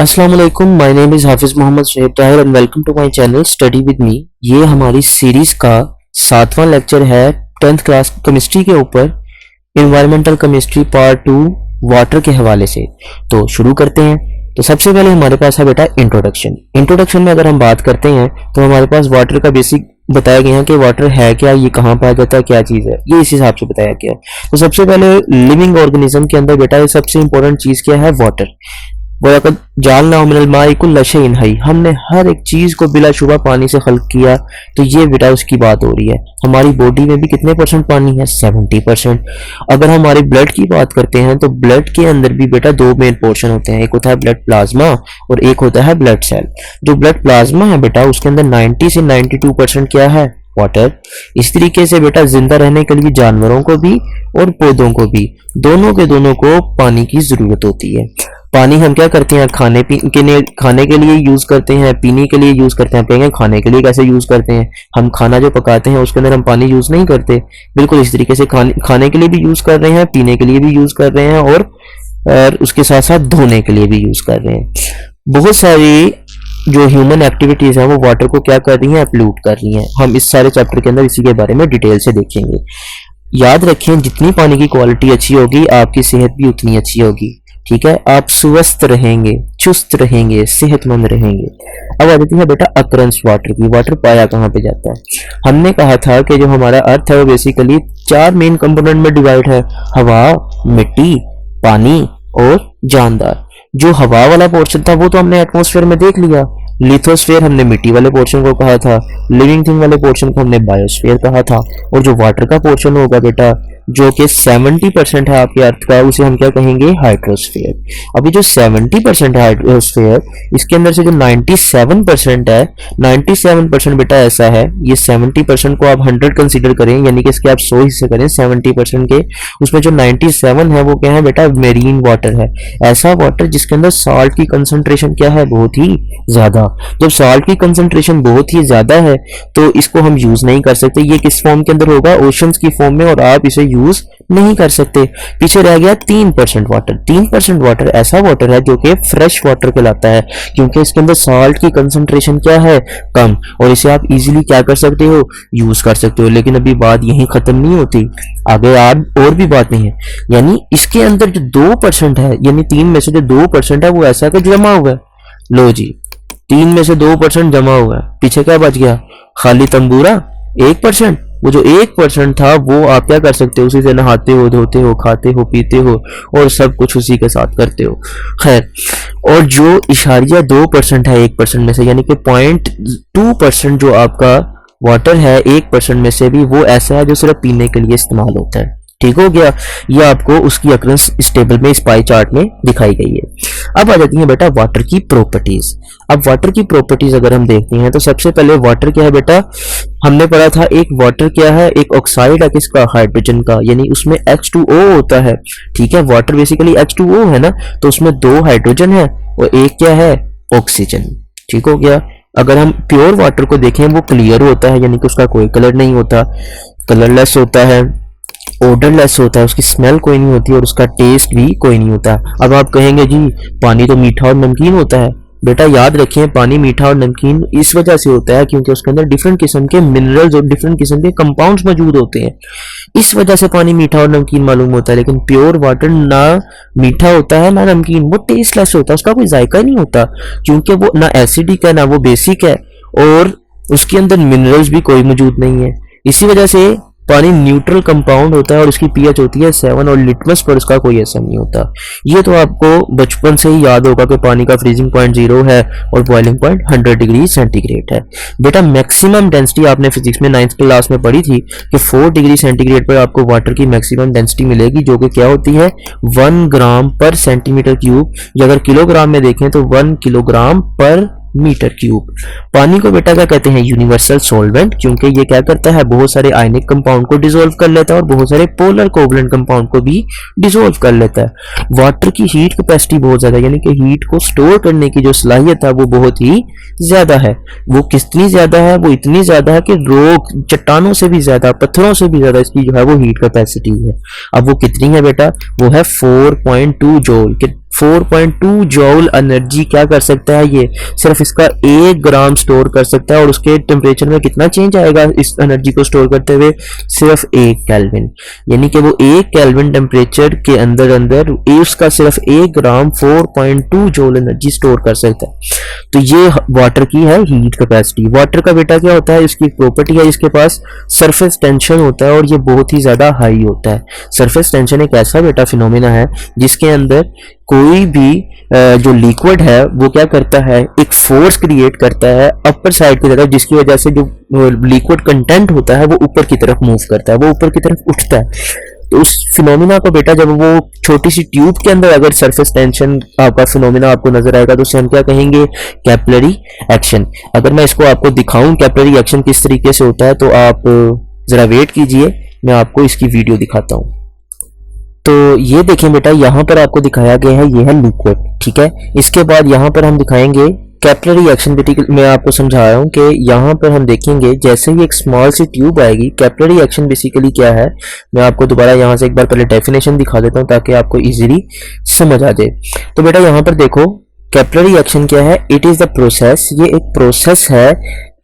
अस्सलाम वालेकुम, my name is Hafiz Mohammad Shoaib Tahir and welcome to my channel study with me. ये हमारी सीरीज़ का 7वां लेक्चर है 10th क्लास केमिस्ट्री के ऊपर, इन्वायरमेंटल केमिस्ट्री पार्ट 2 वाटर के हवाले से। तो शुरू करते हैं। तो सबसे पहले हमारे पास है बेटा इंट्रोडक्शन। इंट्रोडक्शन में अगर हम बात करते हैं तो हमारे पास वाटर का बेसिक बताया गया है कि वाटर है क्या, ये कहाँ पाया जाता है, क्या चीज़ है, ये इस हिसाब से बताया गया है। तो सबसे पहले लिविंग ऑर्गेनिज्म के अंदर बेटा सबसे इंपॉर्टेंट चीज़ क्या है, वाटर। वलक़द जालना मिनल माई कुल्ल शैइन हई, हमने हर एक चीज को बिलाशुबा पानी से खल्क किया। तो ये बेटा उसकी बात हो रही है। हमारी बॉडी में भी कितने परसेंट पानी है, 70%। अगर हमारे ब्लड की बात करते हैं तो ब्लड के अंदर भी बेटा दो मेन पोर्शन होते हैं, एक होता है ब्लड प्लाज्मा और एक होता है ब्लड सेल। जो ब्लड प्लाज्मा है बेटा उसके अंदर 90 से 92% क्या है, वाटर। इस तरीके से बेटा जिंदा रहने के लिए जानवरों को भी और पौधों को भी, दोनों के दोनों को पानी की जरूरत होती है। पानी हम क्या करते हैं, खाने के लिए यूज करते हैं, पीने के लिए यूज करते हैं। कहेंगे खाने के लिए कैसे यूज करते हैं, हम खाना जो पकाते हैं उसके अंदर हम पानी यूज नहीं करते। बिल्कुल इस तरीके से खाने के लिए भी यूज कर रहे हैं, पीने के लिए भी यूज कर रहे हैं और उसके साथ साथ धोने के लिए भी यूज कर रहे हैं। बहुत सारी जो ह्यूमन एक्टिविटीज हैं वो वाटर को क्या कर रही हैं, पोल्यूट कर रही हैं। हम इस सारे चैप्टर के अंदर इसी के बारे में डिटेल से देखेंगे। याद रखें, जितनी पानी की क्वालिटी अच्छी होगी आपकी सेहत भी उतनी अच्छी होगी। ठीक है, आप स्वस्थ रहेंगे, चुस्त रहेंगे, सेहतमंद रहेंगे। अब आ जाती है बेटा अकरेंस वाटर की। वाटर पाया कहाँ पे जाता है। हमने कहा था कि जो हमारा अर्थ है वो बेसिकली 4 मेन कंपोनेंट में डिवाइड है, हवा, मिट्टी, पानी और जानदार। जो हवा वाला पोर्शन था वो तो हमने एटमॉस्फेयर में देख लिया। लिथोस्फेयर हमने मिट्टी वाले पोर्शन को कहा था, लिविंग थिंग वाले पोर्शन को हमने बायोस्फेयर कहा था। और जो वाटर का पोर्शन होगा बेटा जो कि 70% है आपके अर्थ का, उसे हम क्या कहेंगे, हाइड्रोस्फेयर। अभी जो 70% है हाइड्रोस्फेयर, इसके अंदर से जो 97% है, 97% बेटा ऐसा है, ये 70% को आप 100 कंसीडर करें, यानी कि इसके आप 100 हिस्से करें 70% के, उसमें जो 97 है वो क्या है बेटा, मेरीन वाटर है। ऐसा वाटर जिसके अंदर साल्ट की कंसंट्रेशन क्या है, बहुत ही ज्यादा। जब साल्ट की कंसंट्रेशन बहुत ही ज्यादा है तो इसको हम यूज नहीं कर सकते। ये किस फॉर्म के अंदर होगा, ओशंस की फॉर्म में, और आप इसे यूज नहीं कर सकते। पीछे रह गया 3% वाटर। 3% वाटर ऐसा वाटर है जो कि फ्रेश वाटर कहलाता है, क्योंकि इसके अंदर साल्ट की कंसंट्रेशन क्या है, कम, और इसे आप इजीली क्या कर सकते हो, यूज कर सकते हो। लेकिन अभी बात यहीं खत्म नहीं होती, आगे और भी बात नहीं है। यानी इसके अंदर जो 2% है, यानी 3 में से जो 2% है वो ऐसा है कि जमा हुआ है। लो जी, 3 में से 2% जमा हुआ है, पीछे क्या बच गया, खाली तंबूरा 1%। वो जो 1% था वो आप क्या कर सकते हो, उसी से नहाते हो, धोते हो, खाते हो, पीते हो और सब कुछ उसी के साथ करते हो। खैर, और जो इशारिया 2% है 1% में से, यानी कि 0.2% जो आपका वाटर है 1% में से भी, वो ऐसा है जो सिर्फ पीने के लिए इस्तेमाल होता है। ठीक हो गया, ये आपको उसकी अकरेंस इस टेबल में, इस पाई चार्ट में दिखाई गई है। अब आ जाती है बेटा वाटर की प्रॉपर्टीज। अब वाटर की प्रॉपर्टीज अगर हम देखते हैं तो सबसे पहले वाटर क्या है बेटा, हमने पढ़ा था एक वाटर क्या है, एक ऑक्साइड है किसका, हाइड्रोजन का, यानी उसमें H2O होता है। ठीक है, वाटर बेसिकली H2O है ना, तो उसमें 2 हाइड्रोजन है और एक क्या है, ऑक्सीजन। ठीक हो गया। अगर हम प्योर वाटर को देखें वो क्लियर होता है, यानी कि उसका कोई कलर नहीं होता, कलरलेस होता है, ओडरलेस होता है, उसकी स्मेल कोई नहीं होती और उसका टेस्ट भी कोई नहीं होता। अब आप कहेंगे जी पानी तो मीठा और नमकीन होता है। बेटा याद रखें, पानी मीठा और नमकीन इस वजह से होता है क्योंकि उसके अंदर डिफरेंट किस्म के मिनरल्स और डिफरेंट किस्म के कंपाउंड्स मौजूद होते हैं, इस वजह से पानी मीठा और नमकीन मालूम होता है। लेकिन प्योर वाटर ना मीठा होता है ना नमकीन, वो टेस्टलेस होता है, उसका कोई जायका नहीं होता, क्योंकि वो ना एसिडिक है ना वो बेसिक है और उसके अंदर मिनरल्स भी कोई मौजूद नहीं है। इसी वजह से पानी न्यूट्रल कंपाउंड होता है और उसकी पीएच होती है 7 और लिटमस पर उसका कोई असर नहीं होता। ये तो आपको बचपन से ही याद होगा कि पानी का फ्रीजिंग पॉइंट 0 है और बॉइलिंग पॉइंट 100 डिग्री सेंटीग्रेड है। बेटा मैक्सिमम डेंसिटी आपने फिजिक्स में 9th क्लास में पढ़ी थी कि 4 डिग्री सेंटीग्रेड पर आपको वाटर की मैक्सिमम डेंसिटी मिलेगी, जो कि क्या होती है 1 ग्राम पर सेंटीमीटर क्यूब, या अगर किलोग्राम में देखें तो 1 किलोग्राम पर मीटर क्यूब। पानी को बेटा क्या कहते हैं, यूनिवर्सल सॉल्वेंट, क्योंकि ये क्या करता है, बहुत सारे आयनिक कंपाउंड को डिसॉल्व कर लेता है और बहुत सारे पोलर कोवलेंट कंपाउंड को भी डिसॉल्व कर लेता है। वाटर की हीट कैपेसिटी बहुत ज्यादा, यानी कि हीट को स्टोर करने की जो सलाहियत है वो बहुत ही ज्यादा है। वो कितनी ज्यादा है, वो इतनी ज्यादा है कि रोक चट्टानों से भी ज्यादा, पत्थरों से भी ज्यादा इसकी जो है वो हीट कैपेसिटी है। अब वो कितनी है बेटा, वो है 4.2 जूल। 4.2 जॉल एनर्जी क्या कर सकता है, ये सिर्फ इसका 1 ग्राम स्टोर कर सकता है। और उसके टेम्परेचर में कितना चेंज आएगा इस एनर्जी को स्टोर करते हुए, सिर्फ 1 केल्विन। यानी कि वो 1 केल्विन टेम्परेचर के अंदर उसका सिर्फ 1 ग्राम 4.2 जॉल एनर्जी स्टोर कर सकता है। तो ये वाटर की है हीट कैपेसिटी। वाटर का बेटा क्या होता है, इसकी प्रॉपर्टी है, इसके पास सरफेस टेंशन होता है और ये बहुत ही ज्यादा हाई होता है। सरफेस टेंशन एक ऐसा बेटा फिनोमेना है जिसके अंदर कोई भी जो लिक्विड है वो क्या करता है, एक फोर्स क्रिएट करता है अपर साइड की तरफ, जिसकी वजह से जो लिक्विड कंटेंट होता है वो ऊपर की तरफ मूव करता है, वो ऊपर की तरफ उठता है। तो उस फिनोमिना को बेटा जब वो छोटी सी ट्यूब के अंदर अगर सरफेस टेंशन आपका फिनोमिना आपको नजर आएगा तो उसे हम क्या कहेंगे, कैपिलरी एक्शन। अगर मैं इसको आपको दिखाऊं कैपिलरी एक्शन किस तरीके से होता है तो आप जरा वेट कीजिए, मैं आपको इसकी वीडियो दिखाता हूं। तो ये देखें बेटा, यहाँ पर आपको दिखाया गया है ये है लिक्विड, ठीक है। इसके बाद यहाँ पर हम दिखाएंगे कैपिलरी एक्शन। मैं आपको समझा रहा हूँ कि यहाँ पर हम देखेंगे जैसे ही एक स्मॉल सी ट्यूब आएगी, कैपिलरी एक्शन बेसिकली क्या है, मैं आपको दोबारा यहाँ से एक बार पहले डेफिनेशन दिखा देता हूँ ताकि आपको इजीली समझ आ जाए। तो बेटा यहाँ पर देखो कैपिलरी एक्शन क्या है, इट इज द प्रोसेस, ये एक प्रोसेस है।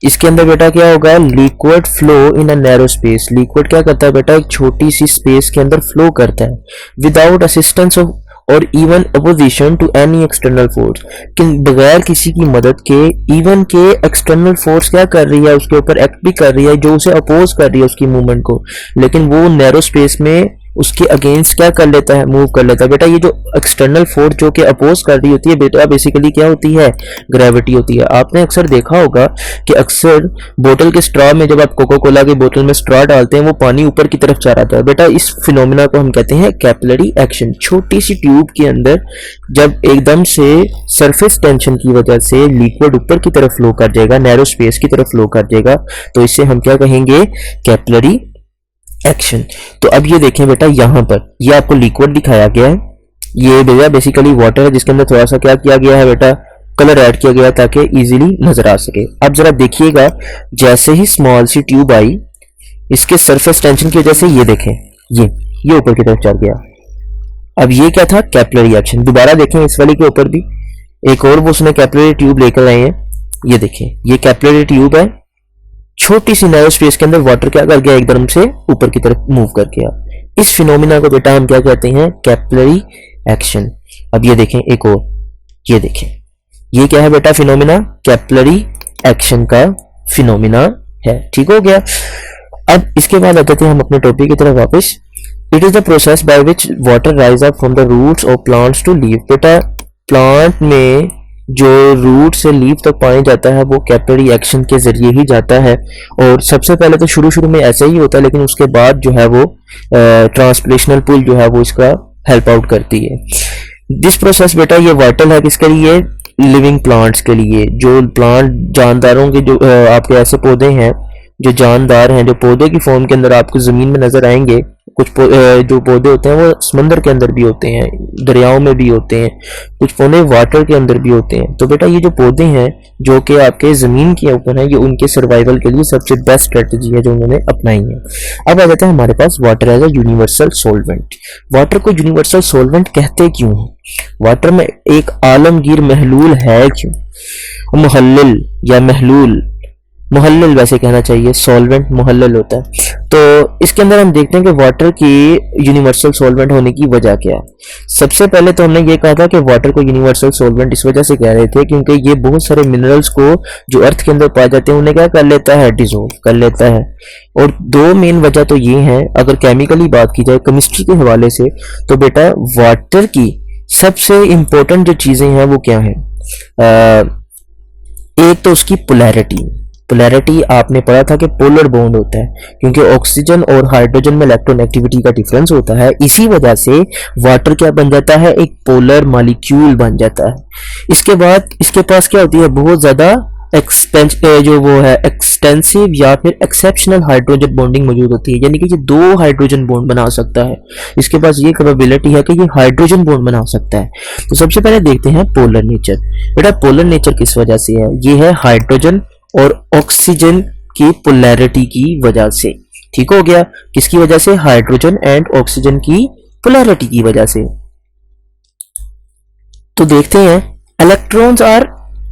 इसके अंदर बेटा क्या होगा, liquid flow in a narrow space. Liquid क्या करता है बेटा, एक छोटी सी स्पेस के अंदर फ्लो करता है विदाउट असिस्टेंस ऑफ और even opposition to any external force, कि बगैर किसी की मदद के इवन के एक्सटर्नल फोर्स क्या कर रही है, उसके ऊपर एक्ट भी कर रही है जो उसे अपोज कर रही है उसकी मूवमेंट को, लेकिन वो नैरो स्पेस में उसके अगेंस्ट क्या कर लेता है, मूव कर लेता है। बेटा ये जो एक्सटर्नल फोर्स जो कि अपोज कर रही होती है बेटा बेसिकली क्या होती है, ग्रेविटी होती है। आपने अक्सर देखा होगा कि अक्सर बोतल के स्ट्रॉ में जब आप कोका कोला की बोतल में स्ट्रॉ डालते हैं वो पानी ऊपर की तरफ जा रहा है। बेटा इस फिनोमिना को हम कहते हैं कैपिलरी एक्शन। छोटी सी ट्यूब के अंदर जब एकदम से सरफेस टेंशन की वजह से लिक्विड ऊपर की तरफ फ्लो कर जाएगा, नैरो स्पेस की तरफ फ्लो कर जाएगा, तो इसे हम क्या कहेंगे, कैपिलरी एक्शन। तो अब ये देखें बेटा, यहाँ पर ये आपको लिक्विड दिखाया गया है, ये भैया बेसिकली वाटर है जिसके अंदर थोड़ा सा क्या किया गया है बेटा, कलर ऐड किया गया ताकि इजीली नजर आ सके। अब जरा देखिएगा, जैसे ही स्मॉल सी ट्यूब आई, इसके सरफेस टेंशन की वजह से ये देखें ये ऊपर की तरफ चल गया। अब ये क्या था, कैपिलरी एक्शन। दोबारा देखें इस वाली के ऊपर भी एक और वो उसने कैपिलरी ट्यूब लेकर आए हैं, ये देखें ये कैपिलरी ट्यूब है, छोटी सी नैरो स्पेस के अंदर वाटर क्या कर गया, एकदम से ऊपर की तरफ मूव कर गया। इस फिनोमिना को बेटा हम क्या कहते हैं, कैपिलरी एक्शन। अब ये देखें एक और, ये देखें ये क्या है बेटा, फिनोमिना कैपिलरी एक्शन का फिनोमिना है। ठीक हो गया। अब इसके बाद आते थे हम अपने टॉपिक की तरफ वापस। It is the process by which water rise up from the roots of plants to leave. बेटा प्लांट में जो रूट से लीव तक पानी जाता है वो कैपिलरी एक्शन के जरिए ही जाता है। और सबसे पहले तो शुरू में ऐसा ही होता है, लेकिन उसके बाद जो है वो ट्रांसलेशनल पुल जो है वो इसका हेल्प आउट करती है। दिस प्रोसेस बेटा ये वाइटल है किसके लिए, लिविंग प्लांट्स के लिए। जो प्लांट जानदारों के जो आपके ऐसे पौधे हैं जो जानदार हैं, जो पौधे की फॉर्म के अंदर आपको जमीन में नजर आएंगे। कुछ जो पौधे होते हैं वो समंदर के अंदर भी होते हैं, दरियाओं में भी होते हैं, कुछ पौधे वाटर के अंदर भी होते हैं। तो बेटा ये जो पौधे हैं जो कि आपके जमीन के ऊपर है, ये उनके सर्वाइवल के लिए सबसे बेस्ट स्ट्रेटजी है जो उन्होंने अपनाई है। अब आ जाता है हमारे पास water as a universal solvent. Water को यूनिवर्सल सोलवेंट कहते क्यों हैं, वाटर में एक आलमगीर महलूल है क्यों, मुहल्लिल या महलूल, मुहल्लिल वैसे कहना चाहिए, सॉल्वेंट मुहल्लिल होता है। तो इसके अंदर हम देखते हैं कि वाटर की यूनिवर्सल सॉल्वेंट होने की वजह क्या है। सबसे पहले तो हमने ये कहा था कि वाटर को यूनिवर्सल सॉल्वेंट इस वजह से कह रहे थे क्योंकि ये बहुत सारे मिनरल्स को जो अर्थ के अंदर पाए जाते हैं उन्हें क्या कर लेता है, डिसॉल्व कर लेता है। और दो मेन वजह तो ये हैं, अगर केमिकली बात की जाए केमिस्ट्री के हवाले से, तो बेटा वाटर की सबसे इंपॉर्टेंट जो चीजें हैं वो क्या है, एक तो उसकी पोलैरिटी। पोलैरिटी आपने पढ़ा था कि पोलर बॉन्ड होता है, क्योंकि ऑक्सीजन और हाइड्रोजन में इलेक्ट्रोनेगेटिविटी का डिफरेंस होता है। इसी वजह से वाटर क्या बन जाता है, एक पोलर मॉलिक्यूल बन जाता है। इसके बाद इसके पास क्या होती है, बहुत ज्यादा एक्सटेंसिव या फिर एक्सेप्शनल हाइड्रोजन बॉन्डिंग मौजूद होती है, यानी कि ये दो हाइड्रोजन बॉन्ड बना सकता है। इसके पास ये कैपेबिलिटी है कि ये हाइड्रोजन बॉन्ड बना सकता है। तो सबसे पहले देखते हैं पोलर नेचर। बेटा पोलर नेचर किस वजह से है, ये है हाइड्रोजन और ऑक्सीजन की पोलैरिटी की वजह से। ठीक हो गया, किसकी वजह से, हाइड्रोजन एंड ऑक्सीजन की पोलैरिटी की वजह से। तो देखते हैं इलेक्ट्रॉन्स आर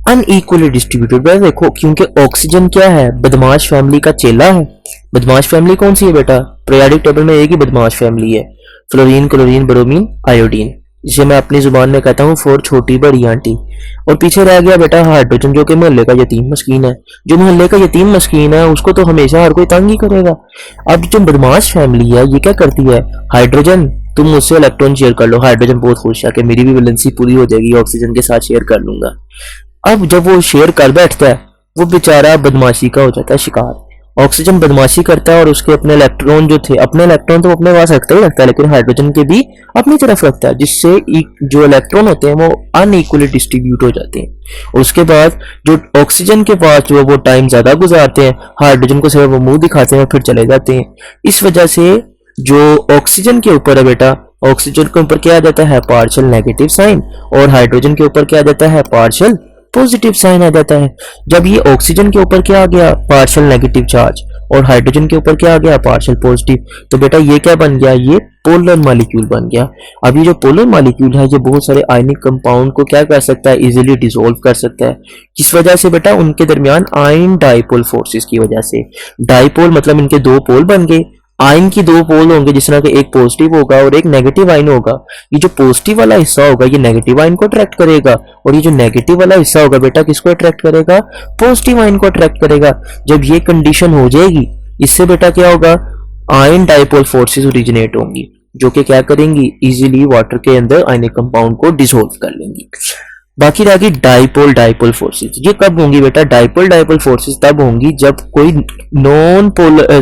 अनइक्वली डिस्ट्रीब्यूटेड। बेटा देखो, क्योंकि ऑक्सीजन क्या है, बदमाश फैमिली का चेला है। बदमाश फैमिली कौन सी है बेटा, पीरियोडिक टेबल में एक ही बदमाश फैमिली है, फ्लोरीन, क्लोरीन, ब्रोमीन, आयोडीन, जिसे मैं अपनी जुबान में कहता हूँ फोर छोटी बड़ी आंटी। और पीछे रह गया बेटा हाइड्रोजन, जो कि मोहल्ले का यतीम मस्कीन है। जो मोहल्ले का यतीम मस्कीन है उसको तो हमेशा हर कोई तंग ही करेगा। अब जो बदमाश फैमिली है ये क्या करती है, हाइड्रोजन तुम मुझसे इलेक्ट्रॉन शेयर कर लो। हाइड्रोजन बहुत खुश है कि मेरी भी वैलेंसी पूरी हो जाएगी, ऑक्सीजन के साथ शेयर कर लूंगा। अब जब वो शेयर कर बैठता है, वो बेचारा बदमाशी का हो जाता है शिकार। ऑक्सीजन बदमाशी करता है और उसके अपने इलेक्ट्रॉन जो थे, अपने इलेक्ट्रॉन तो अपने पास रखता ही रखता है, लेकिन हाइड्रोजन के भी अपनी तरफ रखता है, जिससे जो इलेक्ट्रॉन होते हैं वो अनइक्वली डिस्ट्रीब्यूट हो जाते हैं। और उसके बाद जो ऑक्सीजन के पास जो वो टाइम ज्यादा गुजारते हैं, हाइड्रोजन को सिर्फ वो मुंह दिखाते हैं फिर चले जाते हैं। इस वजह से जो ऑक्सीजन के ऊपर है बेटा, ऑक्सीजन के ऊपर क्या आ जाता है, पार्शियल नेगेटिव साइन, और हाइड्रोजन के ऊपर क्या आ जाता है, पार्शियल पॉजिटिव साइन आ जाता है। जब ये ऑक्सीजन के ऊपर क्या आ गया, पार्शियल नेगेटिव चार्ज, और हाइड्रोजन के ऊपर क्या आ गया, पार्शियल पॉजिटिव, तो बेटा ये क्या बन गया, ये पोलर मॉलिक्यूल बन गया। अब ये जो पोलर मॉलिक्यूल है ये बहुत सारे आयनिक कंपाउंड को क्या कर सकता है, इजीली डिसॉल्व कर सकता है। किस वजह से बेटा, उनके दरमियान आयन डाइपोल फोर्सेस की वजह से। डाइपोल मतलब इनके दो पोल बन गए, आयन की दो पोल होंगे, जिस तरह के एक पॉजिटिव होगा और एक नेगेटिव आयन होगा। ये जो पॉजिटिव वाला हिस्सा होगा ये नेगेटिव आयन को अट्रैक्ट करेगा, और ये जो नेगेटिव वाला हिस्सा होगा बेटा किसको अट्रैक्ट करेगा, पॉजिटिव आयन को अट्रैक्ट करेगा। जब ये कंडीशन हो जाएगी, इससे बेटा क्या होगा, आयन डाइपोल फोर्सेस ओरिजिनेट होंगी, जो कि क्या करेंगी, इजीली वाटर के अंदर आयनिक कंपाउंड को डिसॉल्व कर लेंगी। बाकी रह गई डाइपोल डाइपोल फोर्सेस। ये कब होंगी बेटा, डाइपोल डाइपोल फोर्सेस तब होंगी जब कोई नॉन पोलर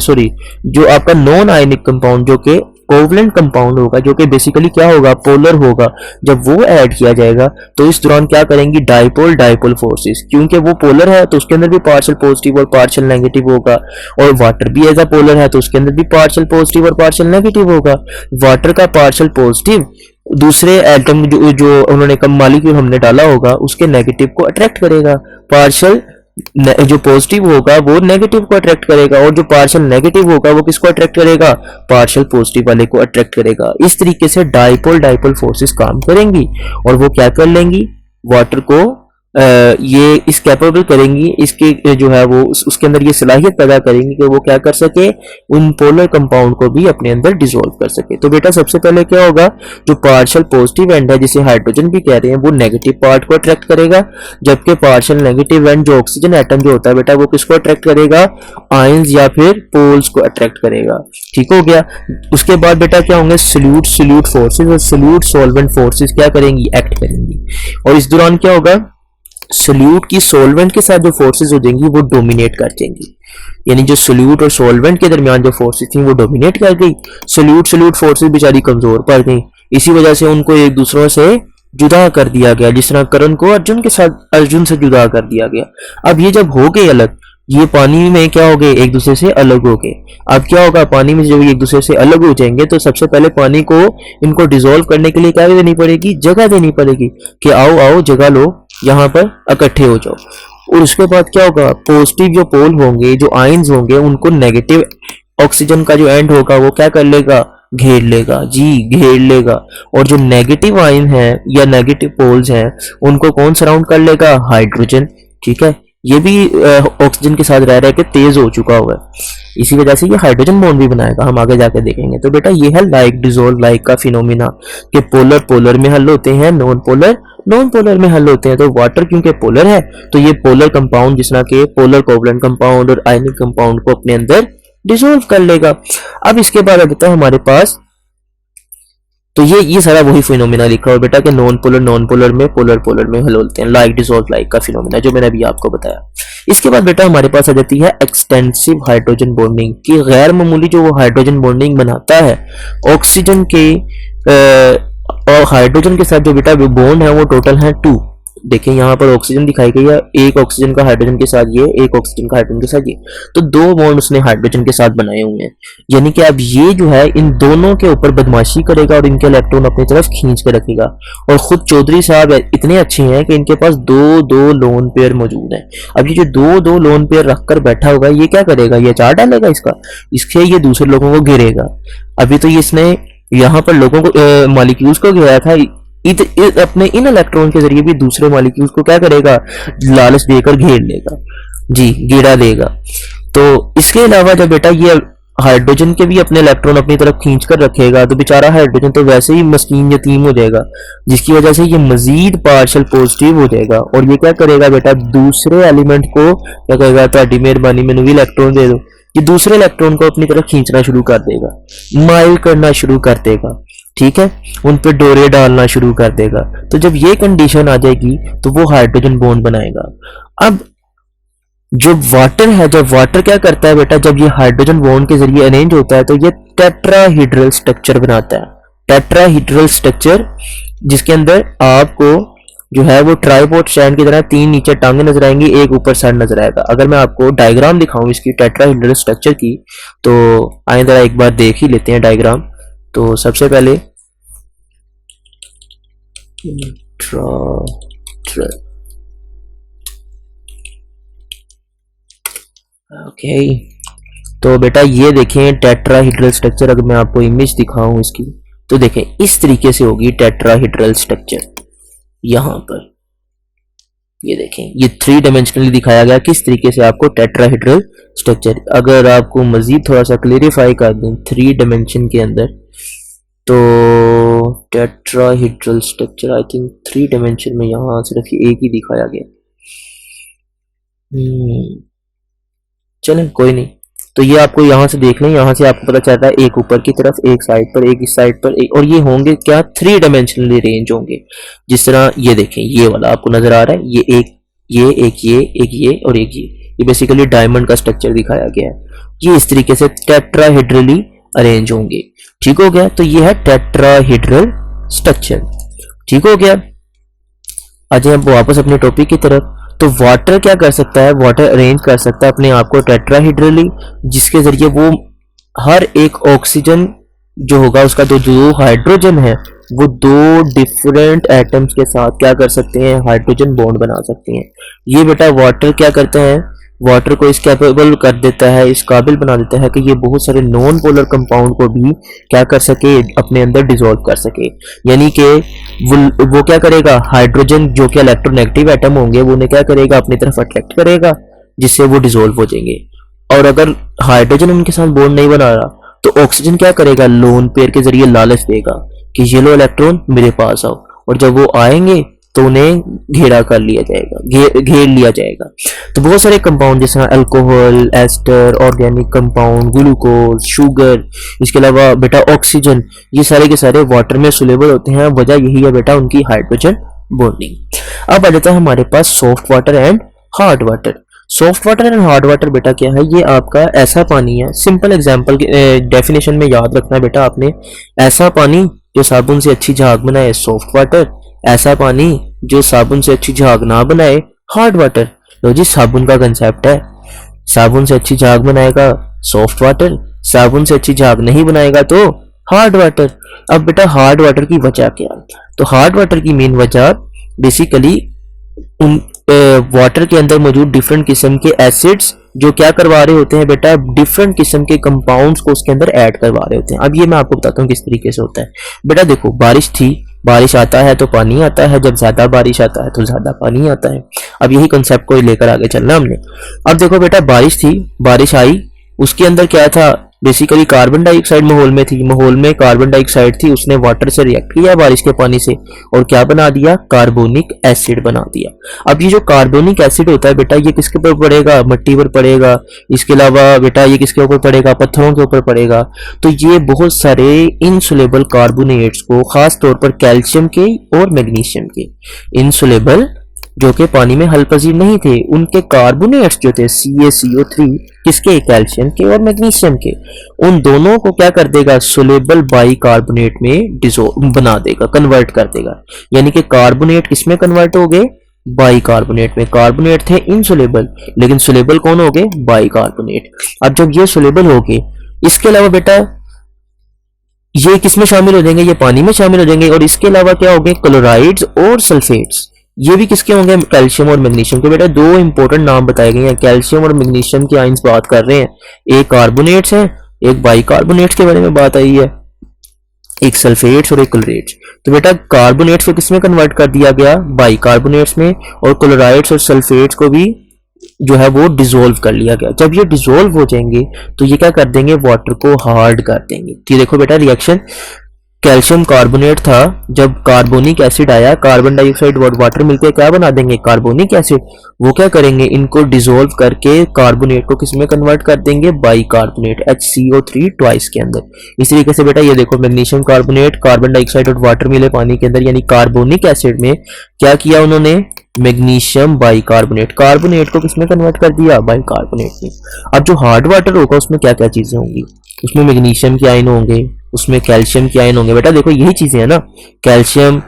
जो आपका नॉन आयनिक कंपाउंड जो कि कोवलेंट कंपाउंड होगा, जो कि बेसिकली क्या होगा, पोलर होगा, जब वो ऐड किया जाएगा तो इस दौरान क्या करेंगी, डाइपोल डाइपोल फोर्सेस। क्योंकि वो पोलर है तो उसके अंदर भी पार्शियल पॉजिटिव और पार्शियल नेगेटिव होगा, और वाटर भी एज अ पोलर है तो उसके अंदर भी पार्शियल पॉजिटिव और पार्शियल नेगेटिव होगा। वाटर का पार्शियल पॉजिटिव दूसरे एटम जो उन्होंने कम मॉलिक्यूल हमने डाला होगा उसके नेगेटिव को अट्रैक्ट करेगा, पार्शियल जो पॉजिटिव होगा वो नेगेटिव को अट्रैक्ट करेगा, और जो पार्शियल नेगेटिव होगा वो किसको अट्रैक्ट करेगा, पार्शियल पॉजिटिव वाले को अट्रैक्ट करेगा। इस तरीके से डाइपोल डाइपोल फोर्सेस काम करेंगी और वो क्या कर लेंगी, वाटर को ये इस कैपेबल करेंगी, इसके जो है वो उसके अंदर ये सलाहियत पैदा करेंगी कि वो क्या कर सके, उन पोलर कंपाउंड को भी अपने अंदर डिसॉल्व कर सके। तो बेटा सबसे पहले क्या होगा, जो पार्शियल पॉजिटिव एंड है जिसे हाइड्रोजन भी कह रहे हैं, वो नेगेटिव पार्ट को अट्रैक्ट करेगा, जबकि पार्शियल नेगेटिव एंड जो ऑक्सीजन एटम जो होता है बेटा वो किसको अट्रैक्ट करेगा, आयंस या फिर पोल्स को अट्रैक्ट करेगा। ठीक हो गया। उसके बाद बेटा क्या होंगे, सल्यूट सल्यूट फोर्सेस और सल्यूट सॉल्वेंट फोर्सेस क्या करेंगी, एक्ट करेंगी। और इस दौरान क्या होगा, सोल्यूट की सॉल्वेंट के साथ जो फोर्सेस हो जाएंगी वो डोमिनेट कर जाएंगी, यानी जो सोल्यूट और सॉल्वेंट के दरमियान जो फोर्सेस थी वो डोमिनेट कर गई। सोल्यूट फोर्सेस बेचारी कमजोर पड़ गई, इसी वजह से उनको एक दूसरों से जुदा कर दिया गया, जिस तरह करण को अर्जुन से जुदा कर दिया गया। अब ये जब हो गए अलग, ये पानी में क्या हो गए, एक दूसरे से अलग हो गए। अब क्या होगा, पानी में जब एक दूसरे से अलग हो जाएंगे तो सबसे पहले पानी को इनको डिसॉल्व करने के लिए क्या देनी पड़ेगी, जगह देनी पड़ेगी कि आओ आओ जगह लो, यहाँ पर इकट्ठे हो जाओ। और उसके बाद क्या होगा, पॉजिटिव जो पोल होंगे, जो आयंस होंगे, उनको नेगेटिव ऑक्सीजन का जो एंड होगा वो क्या कर लेगा, घेर लेगा, जी घेर लेगा। और जो नेगेटिव आयन है या नेगेटिव पोल्स हैं उनको कौन सराउंड कर लेगा, हाइड्रोजन। ठीक है, ये भी ऑक्सीजन के साथ रह रहे के तेज हो चुका हुआ है, इसी वजह से ये हाइड्रोजन बॉन्ड भी बनाएगा, हम आगे जाके देखेंगे। तो बेटा ये है लाइक डिसॉल्व लाइक का फिनोमिना, कि पोलर पोलर में हल होते हैं, नॉन पोलर में हल होते हैं। तो वाटर क्योंकि पोलर है तो ये पोलर कंपाउंड जिस तरह के पोलर कोवलेंट कंपाउंड और आयनिक कंपाउंड को अपने अंदर डिसॉल्व कर लेगा। अब इसके बाद आता है हमारे पास, तो ये सारा वही फिनोमिना लिखा हुआ बेटा कि नॉन पोलर में पोलर में हल होते हैं, लाइक डिसॉल्व लाइक का फिनोमिना जो मैंने अभी आपको बताया। इसके बाद बेटा हमारे पास आ जाती है एक्सटेंसिव हाइड्रोजन बॉन्डिंग, की गैर मामूली जो वो हाइड्रोजन बॉन्डिंग बनाता है ऑक्सीजन के और हाइड्रोजन के साथ जो बेटा बॉन्ड है वो टोटल है 2। देखिए यहाँ पर ऑक्सीजन दिखाई गई है, एक ऑक्सीजन का हाइड्रोजन के साथ ये, एक ऑक्सीजन का हाइड्रोजन के साथ ये, तो 2 बॉन्ड उसने हाइड्रोजन के साथ बनाए हुए हैं। यानी कि अब ये जो है इन दोनों के ऊपर बदमाशी करेगा और इनके इलेक्ट्रॉन अपनी तरफ खींच के रखेगा। और खुद चौधरी साहब इतने अच्छे हैं कि इनके पास 2 लोन पेयर मौजूद है। अब ये जो 2 लोन पेयर रखकर बैठा होगा ये क्या करेगा, ये चार डालेगा इसके ये दूसरे लोगों को घेरेगा। अभी तो इसने यहाँ पर लोगों को मॉलिक्यूल्स को घेरा था, अपने इन इलेक्ट्रॉन के जरिए भी दूसरे मॉलिक्यूल्स को क्या करेगा, लालच देकर घेर लेगा, जी घेरा देगा। तो इसके अलावा जब बेटा ये हाइड्रोजन के भी अपने इलेक्ट्रॉन अपनी तरफ खींच कर रखेगा तो बेचारा हाइड्रोजन तो वैसे ही मस्कीन यतीम हो जाएगा, जिसकी वजह से ये मजीद पार्शियल पॉजिटिव हो जाएगा और ये क्या करेगा बेटा, दूसरे एलिमेंट को क्या करेगा, ਤੁਹਾਡੀ मेहरबानी मैंने भी इलेक्ट्रॉन दे दो, ये दूसरे इलेक्ट्रॉन को अपनी तरफ खींचना शुरू कर देगा, माइल करना शुरू कर देगा, ठीक है, उन पे डोरे डालना शुरू कर देगा। तो जब ये कंडीशन आ जाएगी तो वो हाइड्रोजन बॉन्ड बनाएगा। अब जो वाटर है, जब वाटर क्या करता है बेटा, जब ये हाइड्रोजन बॉन्ड के जरिए अरेंज होता है तो ये टेट्राहीड्रल स्ट्रक्चर बनाता है। टेट्राहीड्रल स्ट्रक्चर जिसके अंदर आपको जो है वो ट्राइपॉड स्टैंड की तरह 3 नीचे टांगे नजर आएंगी, एक ऊपर सर नजर आएगा। अगर मैं आपको डायग्राम दिखाऊं इसकी टेट्राहीड्रल स्ट्रक्चर की तो आइए जरा एक बार देख ही लेते हैं डायग्राम। तो सबसे पहले ओके तो बेटा ये देखें टेट्राहीड्रल स्ट्रक्चर। अगर मैं आपको इमेज दिखाऊं इसकी तो देखें इस तरीके से होगी टेट्राहीड्रल स्ट्रक्चर। यहां पर ये देखें, ये 3 डायमेंशनली दिखाया गया किस तरीके से आपको टेट्राहीड्रल स्ट्रक्चर। अगर आपको मजीद थोड़ा सा क्लियरिफाई कर दें 3 डायमेंशन के अंदर, तो tetrahedral structure I think 3 dimension में यहाँ सिर्फ एक ही दिखाया गया। चलें कोई नहीं, तो ये आपको यहाँ से देख लें, यहाँ से आपको पता चल रहा है एक ऊपर की तरफ, एक साइड पर, एक इस साइड पर, एक, और ये होंगे क्या 3 डायमेंशनली रेंज होंगे। जिस तरह ये देखें, ये वाला आपको नजर आ रहा है, ये एक ये और एक ये बेसिकली डायमंड का स्ट्रक्चर दिखाया गया है। ये इस तरीके से टेट्राहीड्रली अरेंज होंगे। ठीक हो गया, तो ये है टेट्राहीड्रल स्ट्रक्चर। ठीक हो गया, आ जाए हम वापस अपने टॉपिक की तरफ। तो वाटर क्या कर सकता है, वाटर अरेंज कर सकता है अपने आप को टेट्राहीड्रली, जिसके जरिए वो हर एक ऑक्सीजन जो होगा उसका तो जो हाइड्रोजन है वो 2 डिफरेंट एटम्स के साथ क्या कर सकते हैं, हाइड्रोजन बॉन्ड बना सकते हैं। ये बेटा वाटर क्या करता है, वाटर को इस कैपेबल कर देता है, इस काबिल बना देता है कि ये बहुत सारे नॉन पोलर कंपाउंड को भी क्या कर सके, अपने अंदर डिसॉल्व कर सके। यानी कि वो क्या करेगा, हाइड्रोजन जो कि इलेक्ट्रोनेगेटिव एटम होंगे वो उन्हें क्या करेगा, अपनी तरफ अट्रैक्ट करेगा, जिससे वो डिसॉल्व हो जाएंगे। और अगर हाइड्रोजन उनके साथ बॉन्ड नहीं बना रहा तो ऑक्सीजन क्या करेगा, लोन पेयर के जरिए लालच देगा कि ये लो इलेक्ट्रॉन मेरे पास आओ, और जब वो आएंगे तो उन्हें घेरा कर लिया जाएगा, घेर लिया जाएगा। तो बहुत सारे कंपाउंड जैसे alcohol, ester, organic compound, glucose, sugar, इसके अलावा बेटा ऑक्सीजन, ये सारे के सारे वाटर में सोल्यूबल होते हैं। वजह यही है बेटा उनकी हाइड्रोजन बॉन्डिंग। अब आ जाता है हमारे पास soft water and hard water. Soft water and hard water बेटा क्या है, ये आपका ऐसा पानी है, सिंपल एग्जांपल डेफिनेशन में याद रखना बेटा आपने, ऐसा पानी जो साबुन से अच्छी झाग बनाए सॉफ्ट वाटर, ऐसा पानी जो साबुन से अच्छी झाग ना बनाए हार्ड वाटर। लो जी, साबुन का कंसेप्ट है, साबुन से अच्छी झाग बनाएगा सॉफ्ट वाटर, साबुन से अच्छी झाग नहीं बनाएगा तो हार्ड वाटर। अब बेटा हार्ड वाटर की वजह क्या, तो हार्ड वाटर की मेन वजह बेसिकली उन वाटर के अंदर मौजूद डिफरेंट किस्म के एसिड्स जो क्या करवा रहे होते हैं बेटा, डिफरेंट किस्म के कंपाउंड्स को उसके अंदर ऐड करवा रहे होते हैं। अब ये मैं आपको बताता हूँ किस तरीके से होता है। बेटा देखो, बारिश थी, बारिश आता है तो पानी आता है, जब ज्यादा बारिश आता है तो ज्यादा पानी आता है। अब यही कंसेप्ट को लेकर आगे चलना हमने। अब देखो बेटा, बारिश थी, बारिश आई, उसके अंदर क्या था, बेसिकली कार्बन डाइऑक्साइड माहौल में थी, माहौल में कार्बन डाइऑक्साइड थी, उसने वाटर से रिएक्ट किया बारिश के पानी से और क्या बना दिया, कार्बोनिक एसिड बना दिया। अब ये जो कार्बोनिक एसिड होता है बेटा, ये किसके ऊपर पड़ेगा, मिट्टी पर पड़ेगा, इसके अलावा बेटा ये किसके ऊपर पड़ेगा, पत्थरों के ऊपर पड़ेगा। तो ये बहुत सारे इनसोल्युबल कार्बोनेट्स को, खास तौर पर कैल्शियम के और मैग्नीशियम के, इनसोल्युबल जो कि पानी में हल पजीर नहीं थे, उनके कार्बोनेट्स जो थे CaCO3, किसके, कैल्शियम के और मैग्नीशियम के, उन दोनों को क्या कर देगा, सोलेबल बाइकार्बोनेट में डिसॉल्व बना देगा, कन्वर्ट कर देगा। यानी कि कार्बोनेट किसमें कन्वर्ट हो गए, बाइकार्बोनेट में। कार्बोनेट थे इनसोलेबल, लेकिन सोलेबल कौन हो गए, बाइकार्बोनेट। अब जब ये सोलेबल हो गए, इसके अलावा बेटा ये किसमें शामिल हो जाएंगे, ये पानी में शामिल हो जाएंगे। और इसके अलावा क्या हो गए, क्लोराइड्स और सल्फेट्स, ये भी किसके होंगे, कैल्शियम और मैग्नीशियम के। बेटा 2 इंपॉर्टेंट नाम बताए गए हैं, कैल्शियम और मैग्नीशियम की आइंस बात कर रहे हैं, एक कार्बोनेट्स है, एक बाइकार्बोनेट्स के बारे में बात आई है। एक सल्फेट्स और एक क्लोरेट्स। तो बेटा कार्बोनेट्स को किसमें कन्वर्ट कर दिया गया, बाइकार्बोनेट्स में, और क्लोराइड्स और सल्फेट्स को भी जो है वो डिसोल्व कर लिया गया। जब ये डिसोल्व हो जाएंगे तो ये क्या कर देंगे, वाटर को हार्ड कर देंगे। तो देखो बेटा रिएक्शन, कैल्शियम कार्बोनेट था, जब कार्बोनिक एसिड आया, कार्बन डाइऑक्साइड और वाटर मिलकर क्या बना देंगे, कार्बोनिक एसिड। वो क्या करेंगे, इनको डिसोल्व करके कार्बोनेट को किसमें कन्वर्ट कर देंगे, बाइकार्बोनेट HCO3 ट्वाइस के अंदर। इस तरीके से बेटा ये देखो मैग्नीशियम कार्बोनेट, कार्बन डाइऑक्साइड और वाटर मिले पानी के अंदर, यानी कार्बोनिक एसिड में क्या किया उन्होंने, मैग्नीशियम बाइकार्बोनेट, कार्बोनेट को किसमें कन्वर्ट कर दिया, बाइकार्बोनेट में। अब जो हार्ड वाटर होगा उसमें क्या क्या चीजें होंगी, उसमें मैग्नीशियम के आयन होंगे, उसमें कैल्शियम के आयन होंगे। बेटा देखो यही चीजें है ना, कैल्शियम,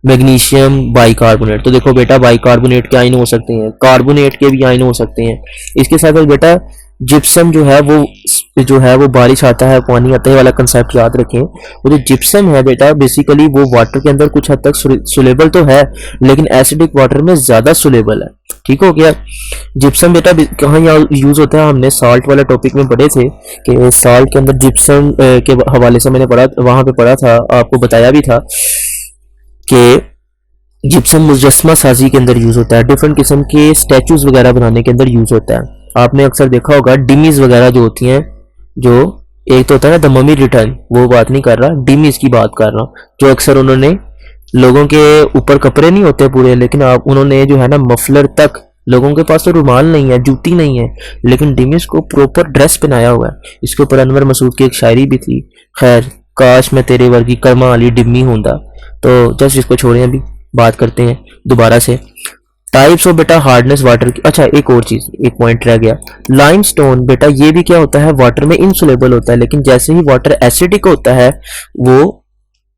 मैग्नीशियम, बाइकार्बोनेट। तो देखो बेटा बाइकार्बोनेट के आयन हो सकते हैं, कार्बोनेट के भी आयन हो सकते हैं। इसके साथ साथ बेटा जिप्सम जो है वो बारिश आता है पानी आता है वाला कंसेप्ट याद रखें। वो जो जिप्सम है बेटा बेसिकली वो वाटर के अंदर कुछ हद तक सुलेबल तो है, लेकिन एसिडिक वाटर में ज्यादा सुलेबल है। ठीक हो गया। जिप्सम बेटा कहाँ यहाँ यूज होता है, हमने साल्ट वाला टॉपिक में पढ़े थे कि साल्ट के अंदर जिप्सम के हवाले से मैंने पढ़ा, वहां पे पढ़ा था, आपको बताया भी था कि जिप्सम मुजस्मा साजी के अंदर यूज होता है, डिफरेंट किस्म के स्टैचूज वगैरह बनाने के अंदर यूज होता है। आपने अक्सर देखा होगा डिमीज वगैरह जो होती हैं, जो एक तो होता है ना द ममी रिटर्न, वो बात नहीं कर रहा, डिमीज की बात कर रहा हूँ, जो अक्सर उन्होंने लोगों के ऊपर कपड़े नहीं होते पूरे, लेकिन आप उन्होंने जो है ना मफलर तक, लोगों के पास तो रुमाल नहीं है, जूती नहीं है, लेकिन डिमीज को प्रॉपर ड्रेस पहनाया हुआ है। इसके ऊपर अनवर मसूद की एक शायरी भी थी, खैर काश मैं तेरे वर्गी कर्मा वाली डिम्मी होंदा। तो जस्ट इसको छोड़ें, अभी बात करते हैं दोबारा से टाइप्स ऑफ बेटा हार्डनेस वाटर की। अच्छा एक और चीज, एक पॉइंट रह गया, लाइमस्टोन बेटा ये भी क्या होता है, वाटर में इनसुलेबल होता है, लेकिन जैसे ही वाटर एसिडिक होता है वो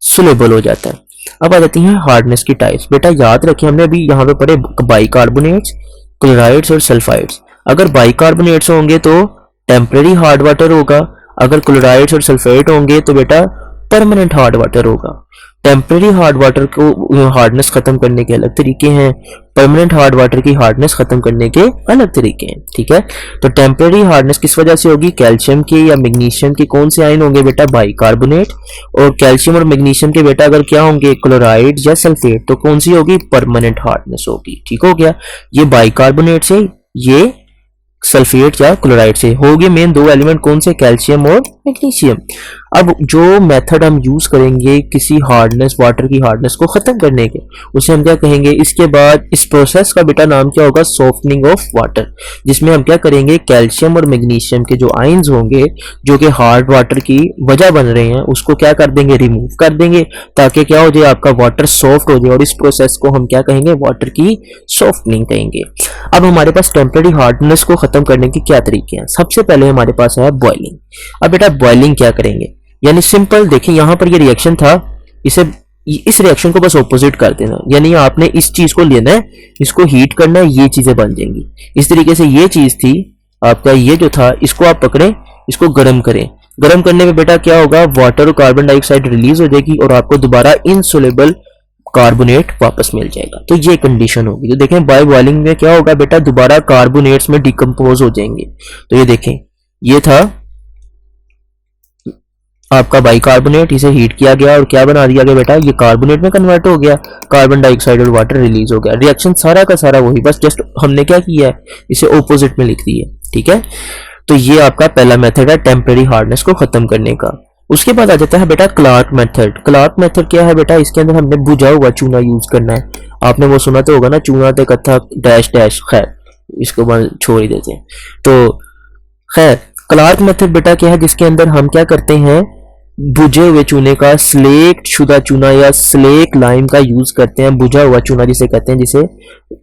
सुलेबल हो जाता है। अब आ जाती हैं हार्डनेस की टाइप्स। बेटा याद रखें हमने अभी यहाँ पे पढ़े बाइकार्बोनेट्स, क्लोराइड्स और सल्फाइड्स। अगर बाइकार्बोनेट्स होंगे तो टेम्परेरी हार्ड वाटर होगा, अगर क्लोराइड्स और सल्फेट होंगे तो बेटा परमानेंट हार्ड वाटर होगा। टेम्परेरी हार्ड वाटर को हार्डनेस खत्म करने के अलग तरीके हैं, परमानेंट हार्ड वाटर की हार्डनेस खत्म करने के अलग तरीके हैं। ठीक है, तो टेम्परेरी हार्डनेस किस वजह से होगी, कैल्शियम के या मैग्नीशियम के कौन से आयन होंगे बेटा, बाइकार्बोनेट, और कैल्शियम और मैग्नीशियम के बेटा अगर क्या होंगे, क्लोराइड या सल्फेट, तो कौन सी होगी, परमानेंट हार्डनेस होगी। ठीक हो गया, ये बाइकार्बोनेट से, ये सल्फेट या क्लोराइड से हो गए मेन दो एलिमेंट कौन से, कैल्शियम और मैग्नीशियम। अब जो मेथड हम यूज करेंगे किसी हार्डनेस वाटर की हार्डनेस को खत्म करने के, उसे हम क्या कहेंगे, इसके बाद इस प्रोसेस का बेटा नाम क्या होगा, सॉफ्टनिंग ऑफ वाटर, जिसमें हम क्या करेंगे, कैल्शियम और मैग्नीशियम के जो आयंस होंगे जो कि हार्ड वाटर की वजह बन रहे हैं उसको क्या कर देंगे, रिमूव कर देंगे, ताकि क्या हो जाए, आपका वाटर सॉफ्ट हो जाए, और इस प्रोसेस को हम क्या कहेंगे, वाटर की सॉफ्टनिंग कहेंगे। अब हमारे पास टेम्परेरी हार्डनेस को खत्म करने के क्या तरीके हैं, सबसे पहले हमारे पास है बॉइलिंग। अब बेटा बॉइलिंग क्या करेंगे, यानी सिंपल देखिए यहाँ पर ये रिएक्शन था, इस रिएक्शन को बस ऑपोजिट कर देना, यानी आपने इस चीज को लेना है, इसको हीट करना है, ये चीजें बन जाएंगी। इस तरीके से ये चीज थी आपका, ये जो था इसको आप पकड़ें, इसको गर्म करें, गर्म करने में बेटा क्या होगा, वाटर और कार्बन डाइऑक्साइड रिलीज हो जाएगी और आपको दोबारा इनसोलेबल कार्बोनेट वापस मिल जाएगा। तो ये कंडीशन होगी। तो देखें बाय बॉइलिंग में क्या होगा बेटा, दोबारा कार्बोनेट्स में डिकम्पोज हो जाएंगे। तो ये देखें, ये था आपका बाइकार्बोनेट, इसे हीट किया गया और क्या बना दिया गया बेटा, ये कार्बोनेट में कन्वर्ट हो गया, कार्बन डाइऑक्साइड और वाटर रिलीज हो गया। रिएक्शन सारा का सारा वही, बस जस्ट हमने क्या किया है, इसे ऑपोजिट में लिख दिया। ठीक है, तो ये आपका पहला मेथड है टेम्परेरी हार्डनेस को खत्म करने का। उसके बाद आ जाता है बेटा क्लार्क मेथड। क्लार्क मेथड क्या है बेटा, इसके अंदर हमने बुझा हुआ चूना यूज करना है। आपने वो सुना तो होगा ना, चूना ते कत्था डैश डैश, खैर इसको छोड़ ही देते हैं। तो खैर क्लार्क मेथड बेटा क्या है, जिसके अंदर हम क्या करते हैं, बुझे हुए चूने का स्लेक शुदा चूना या स्लेक लाइम का यूज करते हैं, बुझा हुआ चूना जिसे कहते हैं, जिसे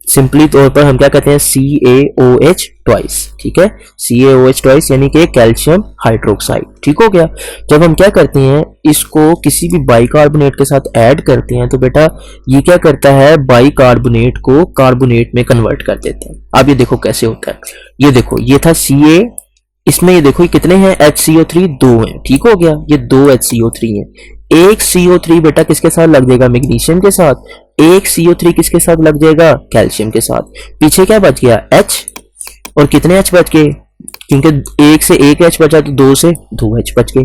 सिंपली तौर पर हम क्या कहते हैं, CaOH ट्वाइस। ठीक है, CaOH ट्वाइस यानी कि कैल्शियम हाइड्रोक्साइड। ठीक हो गया। जब हम क्या करते हैं, इसको किसी भी बाइकार्बोनेट के साथ ऐड करते हैं तो बेटा ये क्या करता है, बाइकार्बोनेट को कार्बोनेट में कन्वर्ट कर देते हैं। अब ये देखो कैसे होता है, ये देखो ये था Ca, इसमें ये देखो ये कितने हैं, HCO3 दो हैं। ठीक हो गया, ये दो HCO3 हैं। एक CO3 बेटा किसके साथ लग जाएगा, मैग्नीशियम के साथ, एक CO3 किसके साथ लग जाएगा, कैल्शियम के साथ। पीछे क्या बच गया, H, और कितने H बच गए, क्योंकि एक से एक H बचा तो दो से दो H बच गए।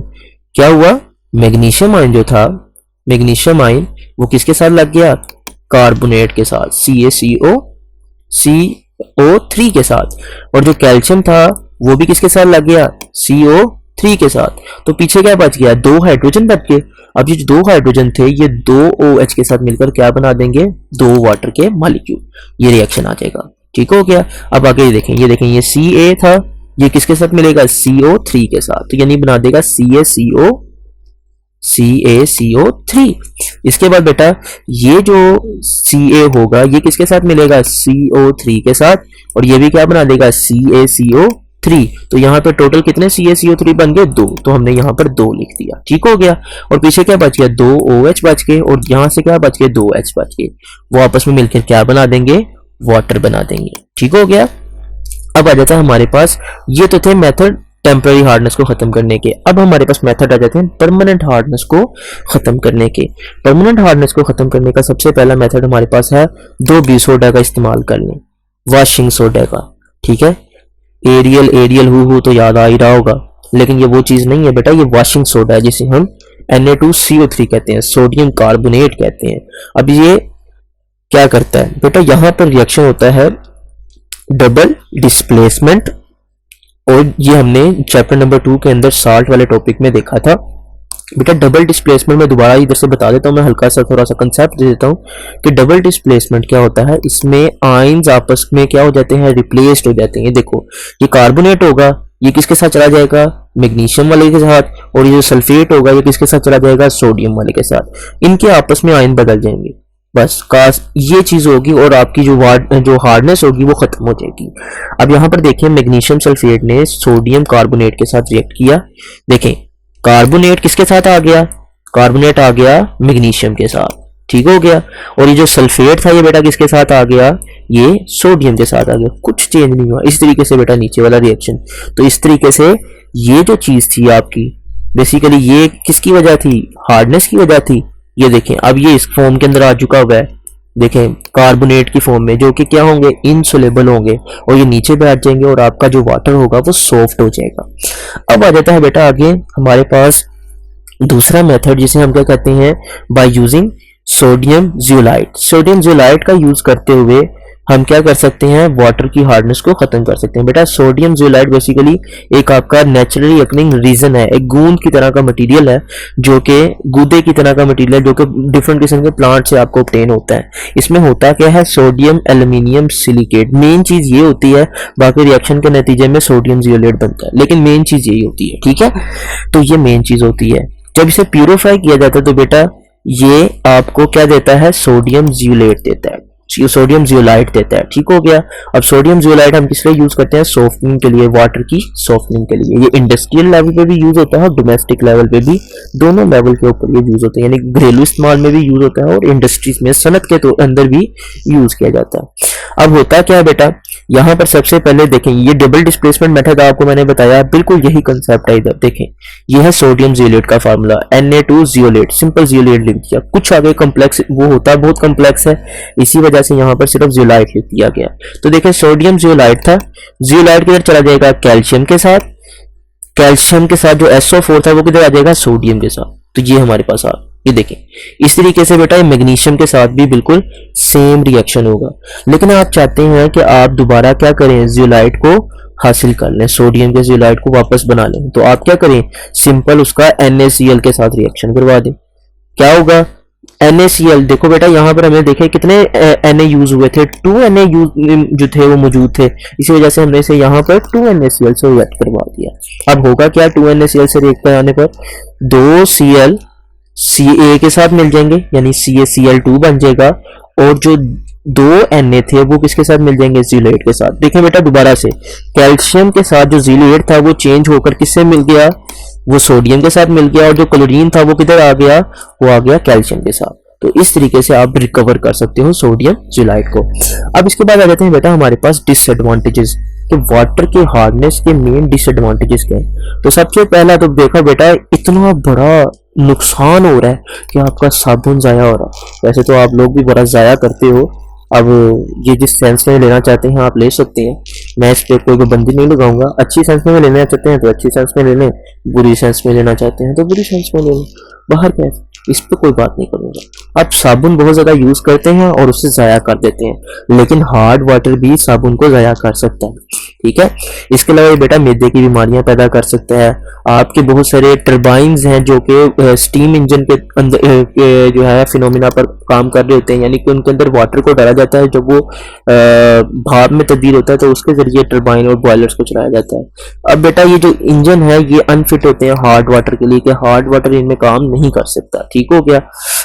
क्या हुआ, मैग्नीशियम आयन जो था, मैग्नीशियम आयन वो किसके साथ लग गया, कार्बोनेट के साथ, CO3 के साथ। और जो कैल्शियम था वो भी किसके साथ लग गया, CO3 के साथ। तो पीछे क्या बच गया, 2 हाइड्रोजन बच गए। अब ये जो 2 हाइड्रोजन थे ये 2 OH के साथ मिलकर क्या बना देंगे, 2 वाटर के मॉलिक्यूल। ये रिएक्शन आ जाएगा, ठीक हो गया। अब आगे ये देखें, ये देखें, ये Ca था, ये किसके साथ मिलेगा, CO3 के साथ, तो यानी बना देगा CaCO3। इसके बाद बेटा ये जो Ca होगा ये किसके साथ मिलेगा, CO3 के साथ, और ये भी क्या बना देगा, CaCO3। तो यहाँ पे टोटल कितने CaCO3 बन गए, 2, तो हमने यहाँ पर 2 लिख दिया, ठीक हो गया। और पीछे क्या बच गया, 2 OH बच गए, और यहाँ से क्या बच गए, 2 H बच गए। वो आपस में मिलकर क्या बना देंगे, वाटर बना देंगे, ठीक हो गया। अब आ जाता है हमारे पास, ये तो थे मेथड टेम्पररी हार्डनेस को खत्म करने के। अब हमारे पास मेथड आ जाते हैं परमानेंट हार्डनेस को खत्म करने के। परमानेंट हार्डनेस को खत्म करने का सबसे पहला मेथड हमारे पास है 2B सोडा का इस्तेमाल कर लें, वॉशिंग सोडा का, ठीक है। एरियल हु तो याद आ ही रहा होगा, लेकिन ये वो चीज नहीं है बेटा, ये वॉशिंग सोडा है जिसे हम Na2CO3 कहते हैं, सोडियम कार्बोनेट कहते हैं। अब ये क्या करता है बेटा, यहां पर रिएक्शन होता है डबल डिस्प्लेसमेंट, और ये हमने चैप्टर नंबर 2 के अंदर साल्ट वाले टॉपिक में देखा था बेटा। डबल डिस्प्लेसमेंट में दोबारा इधर से बता देता हूँ, मैं हल्का सा थोड़ा सा कंसेप्ट दे देता हूँ कि डबल डिस्प्लेसमेंट क्या होता है। इसमें आयंस आपस में क्या हो जाते हैं, रिप्लेस्ड हो जाते हैं। देखो ये कार्बोनेट होगा, ये किसके साथ चला जाएगा, मैग्नीशियम वाले के साथ, और ये जो सल्फेट होगा ये किसके साथ चला जाएगा, सोडियम वाले के साथ। इनके आपस में आयन बदल जाएंगे, बस काश ये चीज होगी, और आपकी जो हार्डनेस होगी वो खत्म हो जाएगी। अब यहाँ पर देखिए मैग्नीशियम सल्फेट ने सोडियम कार्बोनेट के साथ रिएक्ट किया। देखें कार्बोनेट किसके साथ आ गया, कार्बोनेट आ गया मैग्नीशियम के साथ, ठीक हो गया। और ये जो सल्फेट था ये बेटा किसके साथ आ गया, ये सोडियम के साथ आ गया, कुछ चेंज नहीं हुआ। इस तरीके से बेटा नीचे वाला रिएक्शन। तो इस तरीके से ये जो चीज थी आपकी बेसिकली ये किसकी वजह थी, हार्डनेस की वजह थी। ये देखें अब ये इस फॉर्म के अंदर आ चुका हुआ है, देखें कार्बोनेट की फॉर्म में, जो कि क्या होंगे, इनसोलेबल होंगे, और ये नीचे बैठ जाएंगे और आपका जो वाटर होगा वो सॉफ्ट हो जाएगा। अब आ जाता है बेटा आगे हमारे पास दूसरा मेथड जिसे हम क्या कहते हैं, by using sodium zeolite. Sodium zeolite का यूज करते हुए हम क्या कर सकते हैं, वाटर की हार्डनेस को खत्म कर सकते हैं। बेटा सोडियम जियोलाइट बेसिकली एक आपका नेचुरली अकरिंग रीजन है, एक गूंद की तरह का मटेरियल है, जो कि गूदे की तरह का मटेरियल जो कि डिफरेंट किस्म के प्लांट से आपको ऑब्टेन होता है। इसमें होता क्या है, सोडियम एल्यूमिनियम सिलिकेट, मेन चीज ये होती है। बाकी रिएक्शन के नतीजे में सोडियम जियोलेट बनता है, लेकिन मेन चीज यही होती है, ठीक है। तो ये मेन चीज होती है। जब इसे प्यूरिफाई किया जाता है तो बेटा ये आपको क्या देता है, सोडियम जियोलेट देता है, सोडियम जियोलाइट देता है, ठीक हो गया। अब सोडियम जियोलाइट हम किस लिए यूज करते हैं, सॉफ्टनिंग के लिए, वाटर की सॉफ्टनिंग के लिए। ये इंडस्ट्रियल लेवल पे भी यूज होता है और डोमेस्टिक लेवल पे भी, दोनों लेवल के ऊपर ये यूज होता है, यानी घरेलू इस्तेमाल में भी यूज होता है और इंडस्ट्रीज में सनत के तो अंदर भी यूज किया जाता है। अब होता क्या है बेटा, यहाँ पर सबसे पहले देखें ये डबल डिस्प्लेसमेंट मेथड आपको मैंने बताया, बिल्कुल यही कंसेप्ट है। इधर देखें ये है सोडियम जियोलेट का फार्मूला, Na2 जियोलेट, सिंपल जियोलेट लिख दिया, कुछ आगे कम्प्लेक्स वो होता है, बहुत कम्प्लेक्स है, इसी वजह से यहाँ पर सिर्फ जियोलाइट लिख दिया गया। तो देखें सोडियम जियोलाइट था, जियोलाइट किधर चला जाएगा, कैल्शियम के साथ, कैल्शियम के साथ जो SO4 था वो किधर आ जाएगा, सोडियम के साथ। तो ये हमारे पास आ, ये देखें इस तरीके से बेटा मैग्नीशियम के साथ भी बिल्कुल सेम रिएक्शन होगा। लेकिन आप चाहते हैं कि आप दोबारा क्या करें, जियोलाइट को हासिल कर लें, सोडियम के जियोलाइट को वापस बना लें, तो आप क्या करें, सिंपल उसका NaCl के साथ रिएक्शन करवा दें। क्या होगा, NaCl, देखो बेटा यहाँ पर हमें देखे कितने Na यूज हुए थे, 2 Na यूज जो थे वो मौजूद थे, इसी वजह से हमने इसे यहाँ पर 2 NaCl से रिएक्ट करवा दिया। अब होगा क्या, 2 NaCl से रिएक्ट कराने पर 2 Cl Ca के साथ मिल जाएंगे, यानी CaCl2 बन जाएगा, और जो 2 Na थे वो किसके साथ मिल जाएंगे, जियोलेट के साथ। देखें बेटा दोबारा से कैल्शियम के साथ जो जियोलेट था वो चेंज होकर किससे मिल गया, वो सोडियम के साथ मिल गया, और जो क्लोरीन था वो किधर आ गया, वो आ गया कैल्शियम के साथ। तो इस तरीके से आप रिकवर कर सकते हो सोडियम जियोलाइट को। अब इसके बाद आ जाते हैं बेटा हमारे पास डिसएडवांटेजेस, कि वाटर के हार्डनेस के मेन डिसएडवांटेजेस क्या है। तो सबसे पहला तो देखा बेटा इतना बड़ा नुकसान हो रहा है कि आपका साबुन जाया हो रहा है। वैसे तो आप लोग भी बड़ा जाया करते हो, अब ये जिस सेंस में लेना चाहते हैं आप ले सकते हैं, मैं इस पे कोई पाबंदी नहीं लगाऊंगा। अच्छी सेंस में लेना चाहते हैं तो अच्छी सेंस में ले लें, बुरी सेंस में लेना चाहते हैं तो बुरी सेंस में ले लें, बाहर क्या है, इस पे कोई बात नहीं करूंगा। अब साबुन बहुत ज्यादा यूज करते हैं और उसे जाया कर देते हैं, लेकिन हार्ड वाटर भी साबुन को जाया कर सकता है, ठीक है। इसके अलावा ये बेटा मैदे की बीमारियां पैदा कर सकता है। आपके बहुत सारे टर्बाइन्स हैं जो कि स्टीम इंजन के अंदर जो है फिनोमिना पर काम कर रहे होते हैं, यानी कि उनके अंदर वाटर को डाला जाता है, जब वो भाप में तब्दील होता है तो उसके जरिए टर्बाइन और बॉयलर्स को चलाया जाता है। अब बेटा ये जो इंजन है ये अनफिट होते हैं हार्ड वाटर के लिए, कि हार्ड वाटर इनमें काम नहीं कर सकता, ठीक हो गया।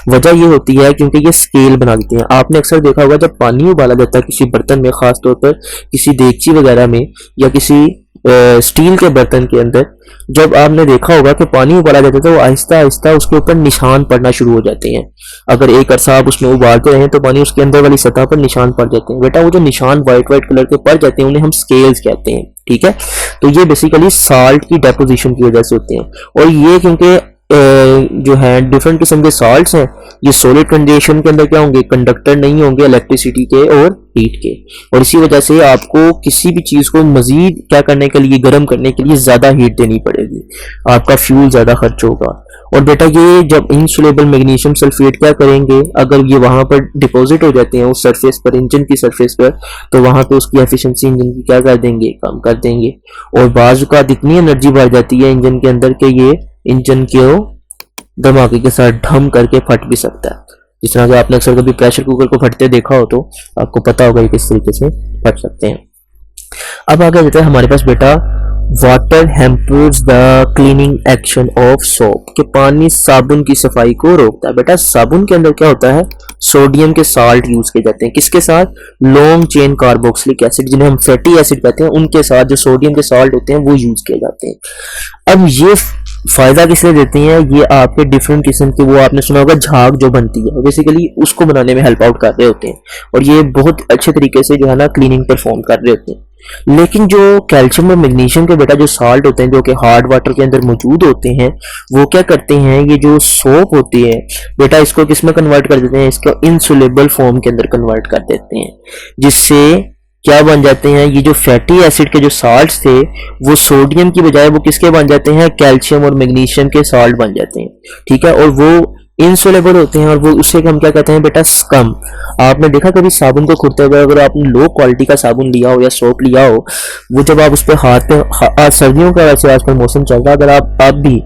वजह ये होती है क्योंकि ये स्केल बना देते हैं। आपने अक्सर देखा होगा जब पानी उबाला जाता है किसी बर्तन में, खास तौर पर किसी देगची वगैरह में या किसी स्टील के बर्तन के अंदर, जब आपने देखा होगा कि पानी उबाला जाता है तो आहिस्ता आहिस्ता उसके ऊपर निशान पड़ना शुरू हो जाते हैं। अगर एक अरसा आप उसमें उबालते रहें तो पानी उसके अंदर वाली सतह पर निशान पड़ जाते हैं। बेटा वो जो निशान व्हाइट व्हाइट कलर के पड़ जाते हैं उन्हें हम स्केल्स कहते हैं, ठीक है। तो ये बेसिकली साल्ट की डेपोजिशन की वजह से होते हैं, और ये क्योंकि जो है डिफरेंट किस्म के साल्ट्स हैं, ये सॉलिड कंडीशन के अंदर क्या होंगे, कंडक्टर नहीं होंगे इलेक्ट्रिसिटी के और हीट के, और इसी वजह से आपको किसी भी चीज को मजीद क्या करने के लिए, गर्म करने के लिए ज्यादा हीट देनी पड़ेगी, आपका फ्यूल ज्यादा खर्च होगा। और बेटा ये जब इनसोलेबल मैग्नीशियम सल्फेट क्या करेंगे, अगर ये वहां पर डिपॉजिट हो जाते हैं उस सरफेस पर, इंजन की सरफेस पर, तो वहां पे उसकी एफिशिएंसी इंजन की क्या कर देंगे, कम कर देंगे। और बाज़ औक़ात इतनी एनर्जी बढ़ जाती है इंजन के अंदर कि ये इंजन को धमाके के साथ ढम करके फट भी सकता है। जिस तरह से आपने अक्सर कभी प्रेशर कुकर को फटते देखा हो तो आपको पता होगा ये किस तरीके से फट सकते हैं। अब आगे जाते हैं हमारे पास बेटा, water hampers the cleaning action of soap, कि पानी साबुन की सफाई को रोकता है। बेटा साबुन के अंदर क्या होता है, सोडियम के साल्ट यूज किए जाते हैं, किसके साथ, लॉन्ग चेन कार्बोक्सिलिक एसिड जिन्हें हम फैटी एसिड कहते हैं, उनके साथ जो सोडियम के साल्ट होते हैं वो यूज किए जाते हैं। अब ये फायदा किस लिए देती हैं, ये आपके डिफरेंट किस्म के, वो आपने सुना होगा झाग जो बनती है, बेसिकली उसको बनाने में हेल्प आउट कर रहे होते हैं, और ये बहुत अच्छे तरीके से जो है ना क्लीनिंग परफॉर्म कर रहे होते हैं। लेकिन जो कैल्शियम और मैग्नीशियम के बेटा जो साल्ट होते हैं जो कि हार्ड वाटर के अंदर मौजूद होते हैं, वो क्या करते हैं, ये जो सोप होती है बेटा इसको किस में कन्वर्ट कर देते हैं, इसको इनसोल्युबल फॉर्म के अंदर कन्वर्ट कर देते हैं, जिससे क्या बन जाते हैं, ये जो फैटी एसिड के जो साल्ट्स थे वो सोडियम की बजाय वो किसके बन जाते हैं, कैल्शियम और मैग्नीशियम के साल्ट बन जाते हैं, ठीक है। और वो इनसोलेबल होते हैं, और वो उसे हम क्या कहते हैं बेटा, स्कम। आपने देखा कभी साबुन को खुरते हुए, अगर आपने लो क्वालिटी का साबुन लिया हो या सोप लिया हो, वो जब आप उस पर हाथ पे, सर्दियों का वैसे आजकल मौसम चल रहा है, अगर आप भी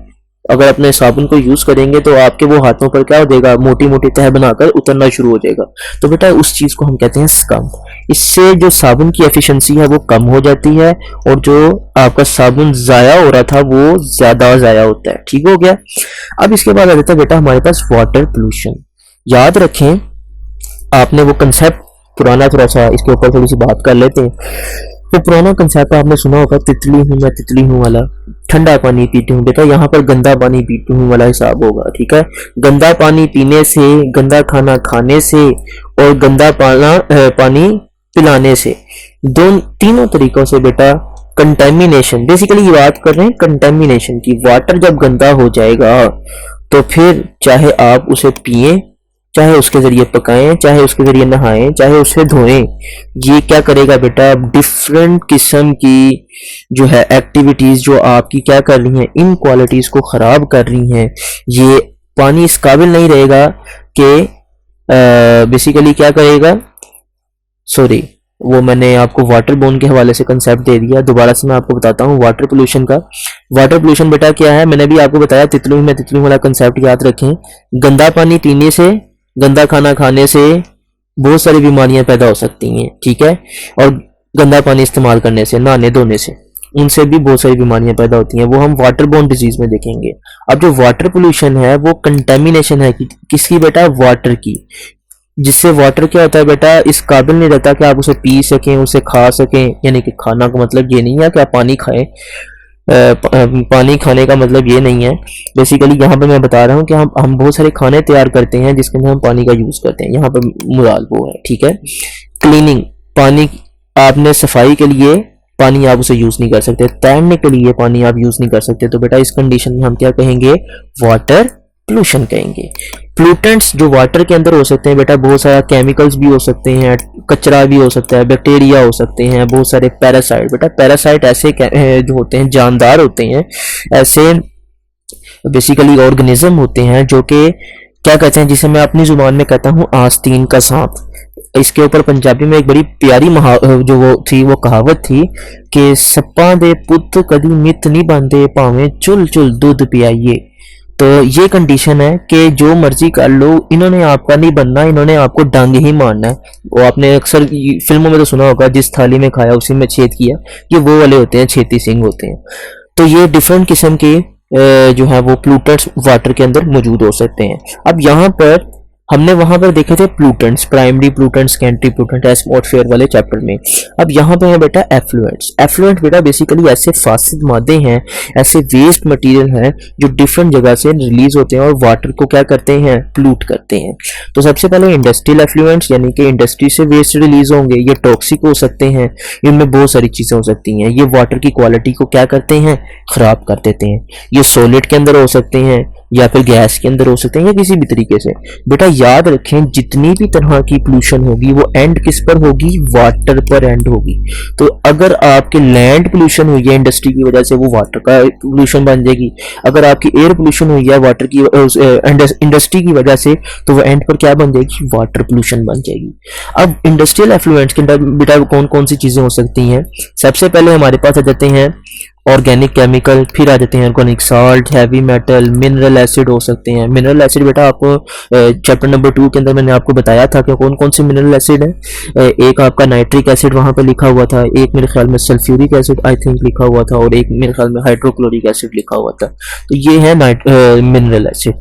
अगर अपने साबुन को यूज करेंगे तो आपके वो हाथों पर क्या हो जाएगा, मोटी मोटी तह बनाकर उतरना शुरू हो जाएगा। तो बेटा उस चीज को हम कहते हैं स्कम। इससे जो साबुन की एफिशिएंसी है वो कम हो जाती है, और जो आपका साबुन जाया हो रहा था वो ज्यादा जाया होता है, ठीक हो गया। अब इसके बाद आ जाता है बेटा हमारे पास वाटर पोल्यूशन। याद रखें, आपने वो कंसेप्ट पुराना, थोड़ा सा इसके ऊपर थोड़ी सी बात कर लेते हैं। तो पुराना कंसेप्ट आपने सुना होगा, तितली हूं मैं तितली हूं वाला, ठंडा पानी पीती हूँ। बेटा यहाँ पर गंदा पानी पीती हूँ वाला हिसाब होगा, ठीक है। गंदा पानी पीने से, गंदा खाना खाने से और गंदा पानी पिलाने से, तीनों तरीकों से बेटा कंटेमिनेशन, बेसिकली ये बात कर रहे हैं कंटेमिनेशन की। वाटर जब गंदा हो जाएगा तो फिर चाहे आप उसे पिए, चाहे उसके जरिए पकाएं, चाहे उसके जरिए नहाएं, चाहे उसे धोएं, ये क्या करेगा बेटा, डिफरेंट किस्म की जो है एक्टिविटीज जो आपकी क्या कर रही हैं, इन क्वालिटीज को खराब कर रही हैं। ये पानी इस काबिल नहीं रहेगा कि बेसिकली क्या करेगा, सॉरी वो मैंने आपको वाटर बोन के हवाले से कंसेप्ट दे दिया, दोबारा से मैं आपको बताता हूँ वाटर पोल्यूशन का। वाटर पोल्यूशन बेटा क्या है, मैंने भी आपको बताया तितली में तितली वाला कंसेप्ट याद रखें। गंदा पानी पीने से, गंदा खाना खाने से बहुत सारी बीमारियां पैदा हो सकती हैं, ठीक है। और गंदा पानी इस्तेमाल करने से, नहाने धोने से, उनसे भी बहुत सारी बीमारियां पैदा होती हैं, वो हम वाटर बोर्न डिजीज में देखेंगे। अब जो वाटर पोल्यूशन है वो कंटेमिनेशन है किसकी बेटा, वाटर की, जिससे वाटर क्या होता है बेटा, इस काबिल नहीं रहता कि आप उसे पी सकें, उसे खा सकें। यानी कि खाना का मतलब ये नहीं है कि आप पानी खाएं, पानी खाने का मतलब ये नहीं है। बेसिकली यहाँ पे मैं बता रहा हूँ कि हम बहुत सारे खाने तैयार करते हैं जिसके अंदर हम पानी का यूज करते हैं, यहाँ पे मुराद वो है, ठीक है। क्लीनिंग, पानी आपने सफाई के लिए पानी आप उसे यूज नहीं कर सकते, तैरने के लिए पानी आप यूज नहीं कर सकते, तो बेटा इस कंडीशन में हम क्या कहेंगे, वाटर पोल्यूशन कहेंगे। प्लूटेंट्स जो वाटर के अंदर हो सकते हैं बेटा, बहुत सारा केमिकल्स भी हो सकते हैं, कचरा भी हो सकता है, बैक्टीरिया हो सकते हैं, बहुत सारे पैरासाइट। बेटा पैरासाइट ऐसे जो होते हैं, जानदार होते हैं, ऐसे बेसिकली ऑर्गेनिज्म होते हैं जो कि क्या कहते हैं, जिसे मैं अपनी जुबान में कहता हूँ आस्तीन का सांप। इसके ऊपर पंजाबी में एक बड़ी प्यारी जो वो कहावत थी कि सप्पा दे पुत कदी मित नहीं बनते भावें चुल चुल दूध पियाइए। तो ये कंडीशन है कि जो मर्जी कर लो, इन्होंने आपका नहीं बनना, इन्होंने आपको डंग ही मारना है। वो आपने अक्सर फिल्मों में तो सुना होगा, जिस थाली में खाया उसी में छेद किया, ये वो वाले होते हैं, छेती सिंह होते हैं। तो ये डिफरेंट किस्म के जो है वो प्लूटेंट्स वाटर के अंदर मौजूद हो सकते हैं। अब यहाँ पर हमने वहां पर देखे थे प्लूटेंट्स, प्राइमरी प्लूटेंट्स, सेकेंडरी प्लूटेंट, एटमॉस्फेयर वाले चैप्टर में। अब यहाँ पे है बेटा एफ्लुएंट्स। एफ्लुएंट बेटा बेसिकली ऐसे फासिद मादे हैं, ऐसे वेस्ट मटेरियल हैं जो डिफरेंट जगह से रिलीज होते हैं और वाटर को क्या करते हैं, प्लूट करते हैं। तो सबसे पहले इंडस्ट्रियल एफ्लुएंट्स, यानी कि इंडस्ट्री से वेस्ट रिलीज होंगे, ये टॉक्सिक हो सकते हैं, इनमें बहुत सारी चीजें हो सकती हैं। ये वाटर की क्वालिटी को क्या करते हैं, खराब कर देते हैं। ये सॉलिड के अंदर हो सकते हैं या फिर गैस के अंदर हो सकते हैं या किसी भी तरीके से। बेटा याद रखें, जितनी भी तरह की पोल्यूशन होगी वो एंड किस पर होगी, वाटर पर एंड होगी। तो अगर आपके लैंड पोल्यूशन हुई है इंडस्ट्री की वजह से, वो वाटर का पोल्यूशन बन जाएगी। अगर आपकी एयर पोल्यूशन हुई है वाटर की इंडस्ट्री की वजह से, तो वो एंड पर क्या बन जाएगी, वाटर पोल्यूशन बन जाएगी। अब इंडस्ट्रियल एफ्लुएंट्स के अंदर बेटा कौन कौन सी चीजें हो सकती हैं। सबसे पहले हमारे पास आ जाते हैं ऑर्गेनिक केमिकल, फिर आ जाते हैं organic salt, heavy metal, mineral acid हो सकते हैं। मिनरल एसिड बेटा आपको चैप्टर नंबर 2 के अंदर मैंने आपको बताया था कि कौन कौन से मिनरल एसिड है। एक आपका नाइट्रिक एसिड वहां पे लिखा हुआ था, एक मेरे ख्याल में सल्फ्यूरिक एसिड आई थिंक लिखा हुआ था, और एक मेरे ख्याल में हाइड्रोक्लोरिक एसिड लिखा हुआ था। तो ये है मिनरल एसिड।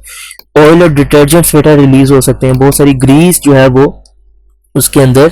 ऑयल और डिटर्जेंट्स बेटा रिलीज हो सकते हैं, बहुत सारी ग्रीस जो है वो उसके अंदर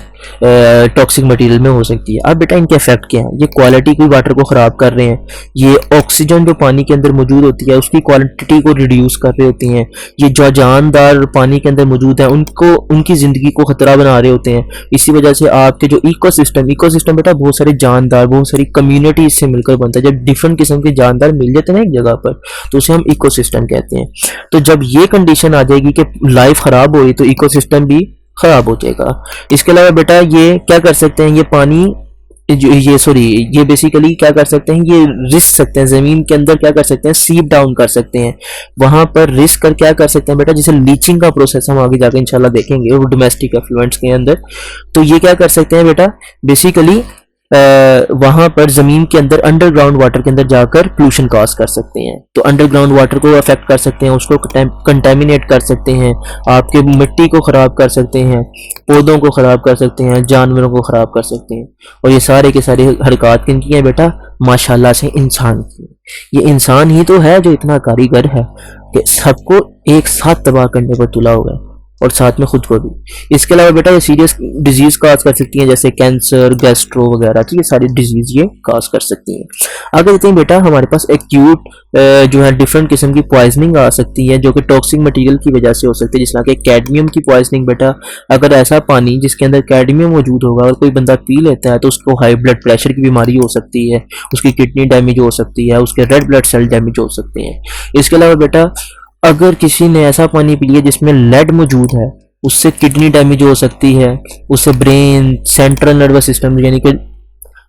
टॉक्सिक मटेरियल में हो सकती है। अब बेटा इनके इफेक्ट क्या है, ये क्वालिटी की वाटर को ख़राब कर रहे हैं, ये ऑक्सीजन जो पानी के अंदर मौजूद होती है उसकी क्वालिटी को रिड्यूस कर रहे होते हैं, ये जो जानदार पानी के अंदर मौजूद है उनको उनकी ज़िंदगी को ख़तरा बना रहे होते हैं। इसी वजह से आपके जो इकोसिस्टम बेटा बहुत सारे जानदार, बहुत सारी कम्युनिटी इससे मिलकर बनता है। जब डिफरेंट किस्म के जानदार मिल जाते हैं ना एक जगह पर, तो उसे हम इकोसिस्टम कहते हैं। तो जब ये कंडीशन आ जाएगी कि लाइफ ख़राब हो रही, तो इकोसिस्टम भी खराब हो जाएगा। इसके अलावा बेटा ये क्या कर सकते हैं, ये पानी ये बेसिकली क्या कर सकते हैं, ये रिस्क सकते हैं जमीन के अंदर, क्या कर सकते हैं, सीप डाउन कर सकते हैं। वहां पर रिस्क कर क्या कर सकते हैं बेटा, जैसे लीचिंग का प्रोसेस हम आगे जाकर इंशाल्लाह देखेंगे वो डोमेस्टिक एफ्लुएंट्स के अंदर। तो ये क्या कर सकते हैं बेटा, बेसिकली वहां पर जमीन के अंदर अंडरग्राउंड वाटर के अंदर जाकर पोल्यूशन कॉज कर सकते हैं। तो अंडरग्राउंड वाटर को अफेक्ट कर सकते हैं, उसको कंटेमिनेट कर सकते हैं, आपके मिट्टी को ख़राब कर सकते हैं, पौधों को ख़राब कर सकते हैं, जानवरों को ख़राब कर सकते हैं। और ये सारे के सारे हरकत किन की हैं बेटा, माशाल्लाह से इंसान की। ये इंसान ही तो है जो इतना कारीगर है कि सबको एक साथ तबाह करने पर तुला हुआ है, और साथ में खुद को भी। इसके अलावा बेटा ये सीरियस डिजीज काज कर सकती हैं, जैसे कैंसर, गैस्ट्रो वगैरह। तो ये सारी डिजीज ये काज कर सकती हैं। आगे देखते हैं बेटा, हमारे पास एक्यूट जो है डिफरेंट किस्म की पॉइजनिंग आ सकती है, जो कि टॉक्सिक मटेरियल की वजह से हो सकती है, जिस तरह के कैडमियम की पॉइजनिंग। बेटा अगर ऐसा पानी जिसके अंदर कैडमियम मौजूद होगा और कोई बंदा पी लेता है, तो उसको हाई ब्लड प्रेशर की बीमारी हो सकती है, उसकी किडनी डैमेज हो सकती है, उसके रेड ब्लड सेल डैमेज हो सकते हैं। इसके अलावा बेटा अगर किसी ने ऐसा पानी पी लिया जिसमें लेड मौजूद है, उससे किडनी डैमेज हो सकती है, उससे ब्रेन, सेंट्रल नर्वस सिस्टम यानी कि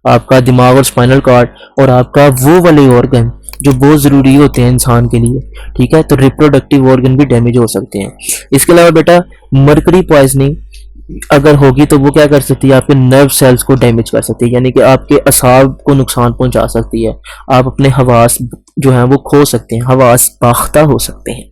आपका दिमाग और स्पाइनल कॉर्ड और आपका वो वाले ऑर्गन जो बहुत ज़रूरी होते हैं इंसान के लिए, ठीक है, तो रिप्रोडक्टिव ऑर्गन भी डैमेज हो सकते हैं। इसके अलावा बेटा मरकरी पॉइजनिंग अगर होगी तो वो क्या कर सकती है, आपके नर्व सेल्स को डैमेज कर सकती है, यानी कि आपके असाब को नुकसान पहुंचा सकती है, आप अपने हवास जो है वो खो सकते हैं, हवास बाख्ता हो सकते हैं।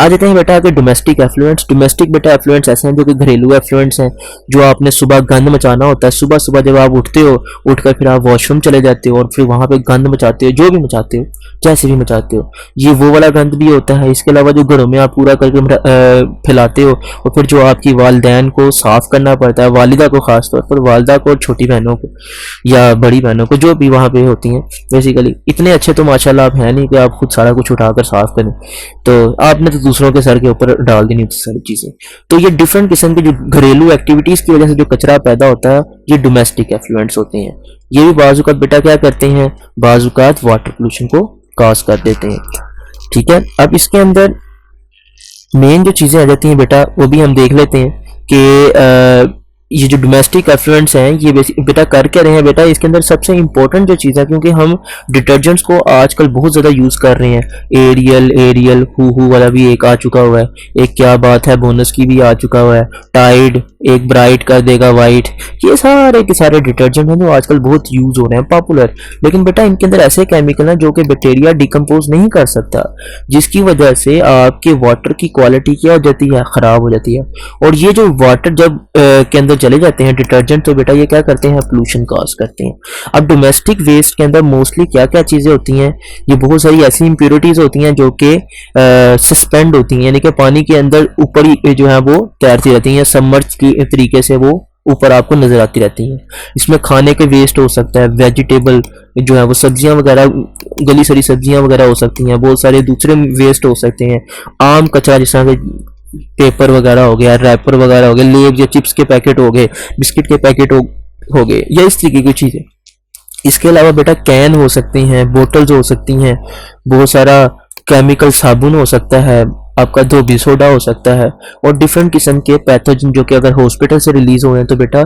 आ जाते हैं बेटा आगे डोमेस्टिक एफ्लुएंट्स। डोमेस्टिक बेटा एफ्लुएंट्स ऐसे हैं जो कि घरेलू एफ्लुएंट्स हैं, जो आपने सुबह गंद मचाना होता है। सुबह सुबह जब आप उठते हो, उठकर फिर आप वॉशरूम चले जाते हो और फिर वहां पे गंद मचाते हो, जो भी मचाते हो, जैसे भी मचाते हो, ये वो वाला गंद भी होता है। इसके अलावा जो घरों में आप पूरा करके फैलाते हो, और फिर जो आपकी वालिदैन को साफ करना पड़ता है, वालिदा को, खास तौर पर वालिदा को, छोटी बहनों को या बड़ी बहनों को, जो भी वहां पे होती हैं। बेसिकली इतने अच्छे तो माशाल्लाह आप हैं नहीं कि आप खुद सारा कुछ उठाकर साफ करें, तो आपने तो दूसरों के सर के ऊपर डाल देनी होती सारी चीजें। तो ये डिफरेंट किस्म की जो घरेलू एक्टिविटीज की वजह से जो कचरा पैदा होता है, ये डोमेस्टिक एफ्लुएंट्स होते हैं। ये भी बाजुकात बेटा क्या करते हैं, बाजुकात वाटर पोल्यूशन को कॉज कर देते हैं, ठीक है। अब इसके अंदर मेन जो चीज़ें आ जाती हैं बेटा वो भी हम देख लेते हैं कि ये जो डोमेस्टिक एफ्लुएंट्स हैं ये बेटा कर क्या रहे हैं बेटा। इसके अंदर सबसे इंपॉर्टेंट जो चीज़ है, क्योंकि हम डिटर्जेंट्स को आजकल बहुत ज़्यादा यूज़ कर रहे हैं। एरियल एरियल हु वाला भी एक आ चुका हुआ है, एक क्या बात है बोनस की भी आ चुका हुआ है, टाइड एक ब्राइट कर देगा वाइट। ये सारे के सारे डिटर्जेंट हैं जो आजकल बहुत यूज़ हो रहे हैं, पॉपुलर। लेकिन बेटा इनके अंदर ऐसे केमिकल हैं जो कि बैक्टीरिया डिकम्पोज नहीं कर सकता, जिसकी वजह से आपके वाटर की क्वालिटी क्या हो जाती है, ख़राब हो जाती है। और ये जो वाटर जब के अंदर चले जाते हैं डिटर्जेंट, तो बेटा ये क्या करते हैं, पोल्यूशन कॉज करते हैं। अब डोमेस्टिक वेस्ट के अंदर मोस्टली क्या क्या चीज़ें होती हैं, ये बहुत सारी ऐसी इम्प्योरिटीज़ होती हैं जो कि सस्पेंड होती हैं, यानी कि पानी के अंदर ऊपर ही जो है वो तैरती रहती हैं, सबमर्ज की तरीके से वो ऊपर आपको नजर आती रहती हैं। इसमें खाने के वेस्ट हो सकता है, वेजिटेबल जो है वो सब्जियां वगैरह, गली सड़ी सब्जियां वगैरह हो सकती हैं, बहुत सारे दूसरे वेस्ट हो सकते हैं, आम कचरा जिस तरह के पेपर वगैरह हो गया, रैपर वगैरह हो गए, लेब या चिप्स के पैकेट हो गए, बिस्किट के पैकेट हो गए, या इस तरीके की चीज़ें। इसके अलावा बेटा कैन हो सकती हैं, बोटल्स हो सकती हैं, बहुत सारा केमिकल साबुन हो सकता है, आपका धोबी सोडा हो सकता है, और डिफरेंट किस्म के पैथोजन जो कि अगर हॉस्पिटल से रिलीज हो रहे हैं तो बेटा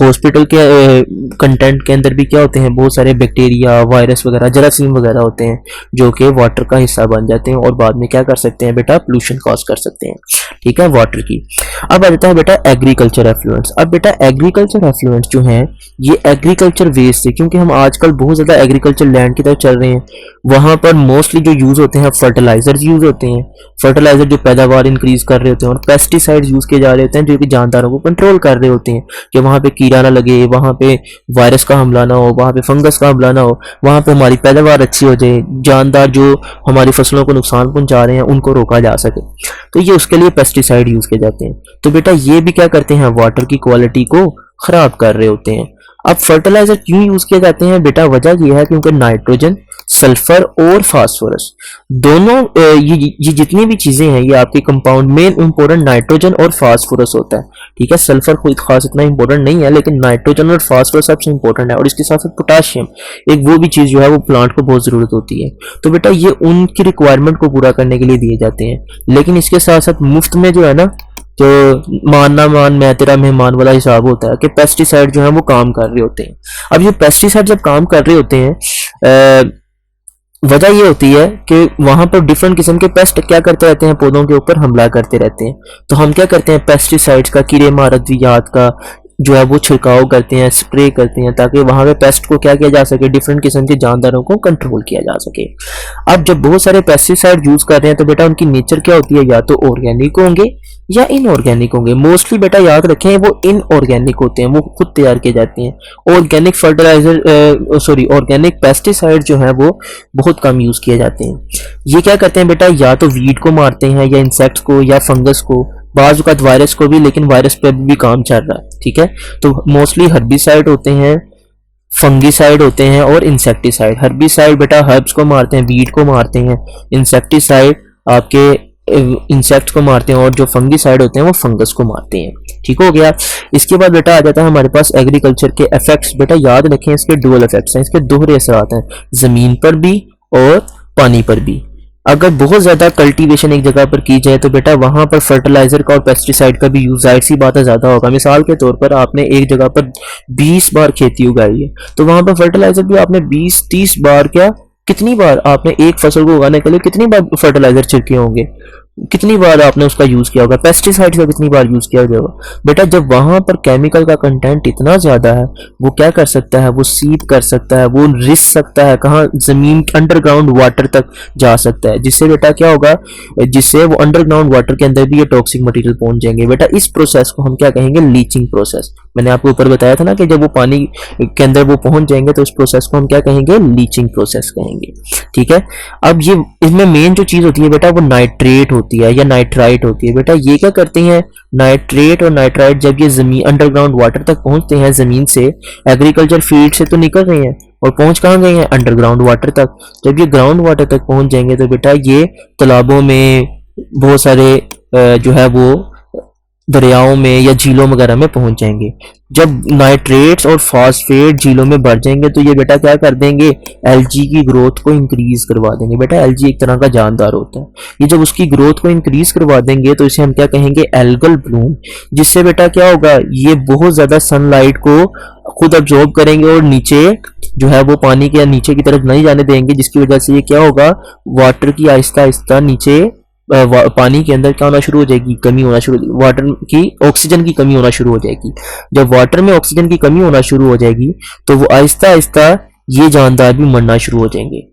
हॉस्पिटल के कंटेंट के अंदर भी क्या होते हैं, बहुत सारे बैक्टीरिया, वायरस वगैरह, जरासीम वगैरह होते हैं जो कि वाटर का हिस्सा बन जाते हैं और बाद में क्या कर सकते हैं बेटा, पोल्यूशन कॉज कर सकते हैं। ठीक है, वाटर की। अब आ जाता है बेटा एग्रीकल्चर एफ्लुएंट्स। अब बेटा एग्रीकल्चर एफ्लुएंट्स जो हैं ये एग्रीकल्चर वेस्ट से, क्योंकि हम आजकल बहुत ज़्यादा एग्रीकल्चर लैंड की तरफ चल रहे हैं, वहाँ पर मोस्टली जो यूज़ होते हैं फर्टिलाइजर्स यूज़ होते हैं, फर्टिलाइजर जो पैदावार इंक्रीज कर रहे होते हैं, और पेस्टिसाइड्स यूज़ किए जा रहे होते हैं जो कि जानदारों को कंट्रोल कर रहे होते हैं कि वहाँ पे कीड़ा ना लगे, वहाँ पे वायरस का हमला ना हो, वहाँ पे फंगस का हमला ना हो, वहाँ पे हमारी पैदावार अच्छी हो जाए, जानदार जो हमारी फसलों को नुकसान पहुँचा रहे हैं उनको रोका जा सके। तो ये उसके लिए पेस्टिसाइड यूज़ किए जाते हैं। तो बेटा ये भी क्या करते हैं, वाटर की क्वालिटी को ख़राब कर रहे होते हैं। अब फर्टिलाइजर क्यों यूज किए जाते हैं बेटा, वजह यह है क्योंकि नाइट्रोजन, सल्फर और फास्फोरस दोनों ये जितनी भी चीजें हैं ये आपके कंपाउंड मेन इंपॉर्टेंट नाइट्रोजन और फास्फोरस होता है। ठीक है, सल्फर कोई खास इतना इंपॉर्टेंट नहीं है, लेकिन नाइट्रोजन और फास्फोरस सबसे इंपॉर्टेंट है, और इसके साथ साथ पोटाशियम एक वो भी चीज जो है वो प्लांट को बहुत जरूरत होती है। तो बेटा ये उनकी रिक्वायरमेंट को पूरा करने के लिए दिए जाते हैं, लेकिन इसके साथ साथ मुफ्त में जो है ना, तो मान ना मान मैं तेरा मेहमान वाला हिसाब होता है कि पेस्टिसाइड जो है वो काम कर रहे होते हैं। अब ये पेस्टिसाइड जब काम कर रहे होते हैं, वजह ये होती है कि वहां पर डिफरेंट किस्म के पेस्ट क्या करते रहते हैं, पौधों के ऊपर हमला करते रहते हैं। तो हम क्या करते हैं, पेस्टिसाइड्स का, कीड़े मारदियात का जो है वो छिड़काव करते हैं, स्प्रे करते हैं, ताकि वहां पे पेस्ट को क्या किया जा सके, डिफरेंट किस्म के जानदारों को कंट्रोल किया जा सके। अब जब बहुत सारे पेस्टिसाइड यूज कर रहे हैं तो बेटा उनकी नेचर क्या होती है, या तो ऑर्गेनिक होंगे या इनऑर्गेनिक होंगे। मोस्टली बेटा याद रखें वो इनऑर्गेनिक होते हैं, वो खुद तैयार किए जाते हैं। ऑर्गेनिक फर्टिलाइजर ऑर्गेनिक पेस्टिसाइड जो है वो बहुत कम यूज किए जाते हैं। ये क्या करते हैं बेटा, या तो वीड को मारते हैं, या इंसेक्ट्स को, या फंगस को, बाज़ औक़ात वायरस को भी, लेकिन वायरस पे भी काम चल रहा है। ठीक है, तो मोस्टली हर्बिसाइड होते हैं, फंगिसाइड होते हैं, और इंसेक्टिसाइड। हर्बिसाइड बेटा हर्ब्स को मारते हैं, वीड को मारते हैं, इंसेक्टिसाइड आपके इंसेक्ट्स को मारते हैं, और जो फंगिसाइड होते हैं वो फंगस को मारते हैं। ठीक हो गया। इसके बाद बेटा आ जाता है हमारे पास एग्रीकल्चर के इफेक्ट्स। बेटा याद रखें इसके डुअल इफेक्ट्स हैं, इसके दोहरे असरात हैं, जमीन पर भी और पानी पर भी। अगर बहुत ज्यादा कल्टीवेशन एक जगह पर की जाए तो बेटा वहां पर फर्टिलाइजर का और पेस्टिसाइड का भी यूज जाहिर सी बात है ज्यादा होगा। मिसाल के तौर पर आपने एक जगह पर 20 बार खेती उगाई है, तो वहां पर फर्टिलाइजर भी आपने 20-30 बार, क्या कितनी बार आपने एक फसल को उगाने के लिए कितनी बार फर्टिलाइजर छिड़के होंगे, कितनी बार आपने उसका यूज किया होगा, पेस्टिसाइड का कितनी बार यूज किया होगा। बेटा जब वहां पर केमिकल का कंटेंट इतना ज्यादा है, वो क्या कर सकता है, वो सीप कर सकता है, वो रिस सकता है, कहाँ, जमीन अंडरग्राउंड वाटर तक जा सकता है, जिससे बेटा क्या होगा, जिससे वो अंडरग्राउंड वाटर के अंदर भी ये टॉक्सिक मटेरियल पहुंच जाएंगे। बेटा इस प्रोसेस को हम क्या कहेंगे, लीचिंग प्रोसेस। मैंने आपको ऊपर बताया था ना कि जब वो पानी के अंदर वो पहुंच जाएंगे तो इस प्रोसेस को हम क्या कहेंगे, लीचिंग प्रोसेस कहेंगे। ठीक है, अब ये इसमें मेन जो चीज होती है बेटा वो नाइट्रेट होती है या नाइट्राइट होती है। बेटा ये क्या करते हैं, नाइट्रेट और नाइट्राइट जब ये जमीन अंडरग्राउंड वाटर तक पहुंचते हैं, जमीन से एग्रीकल्चर फील्ड से तो निकल रहे हैं और पहुंच कहाँ गए हैं, अंडरग्राउंड वाटर तक। जब ये ग्राउंड वाटर तक पहुंच जाएंगे तो बेटा ये तालाबों में बहुत सारे जो है वो दरियाओं में या झीलों वगैरह में पहुंच जाएंगे। जब नाइट्रेट्स और फॉस्फेट झीलों में बढ़ जाएंगे तो ये बेटा क्या कर देंगे, एल्गी की ग्रोथ को इंक्रीज करवा देंगे। बेटा एल्गी एक तरह का जानदार होता है, ये जब उसकी ग्रोथ को इंक्रीज करवा देंगे तो इसे हम क्या कहेंगे, एल्गल ब्लूम। जिससे बेटा क्या होगा, ये बहुत ज्यादा सनलाइट को खुद अब्जॉर्ब करेंगे और नीचे जो है वो पानी के नीचे की तरफ नहीं जाने देंगे, जिसकी वजह से ये क्या होगा, वाटर की आहिस्ता आहिस्ता नीचे पानी के अंदर क्या होना शुरू हो जाएगी, कमी होना शुरू, वाटर की ऑक्सीजन की कमी होना शुरू हो जाएगी। जब वाटर में ऑक्सीजन की कमी होना शुरू हो जाएगी तो वो आहिस्ता आहिस्ता ये जानदार भी मरना शुरू हो जाएंगे।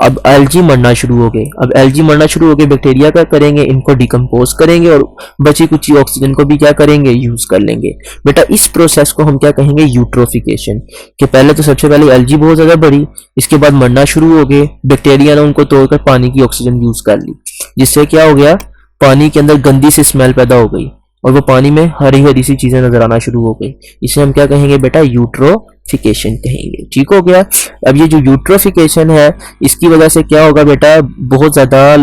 अब एल्गी मरना शुरू हो गए, अब एल्गी मरना शुरू हो गए, बैक्टीरिया क्या करेंगे, इनको डिकम्पोज करेंगे और बची कुची ऑक्सीजन को भी क्या करेंगे, यूज कर लेंगे। बेटा इस प्रोसेस को हम क्या कहेंगे, यूट्रोफिकेशन। कि पहले तो सबसे पहले एल्गी बहुत ज्यादा बढ़ी, इसके बाद मरना शुरू हो गए, बैक्टीरिया ने उनको तोड़कर पानी की ऑक्सीजन यूज कर ली, जिससे क्या हो गया, पानी के अंदर गंदी सी स्मेल पैदा हो गई और वो पानी में हरी हरी सी चीजें नजर आना शुरू हो गई। इसे हम क्या कहेंगे बेटा, यूट्रोफिकेशन कहेंगे। ठीक हो गया। अब ये जो यूट्रोफिकेशन है इसकी वजह से क्या होगा बेटा, बहुत ज्यादा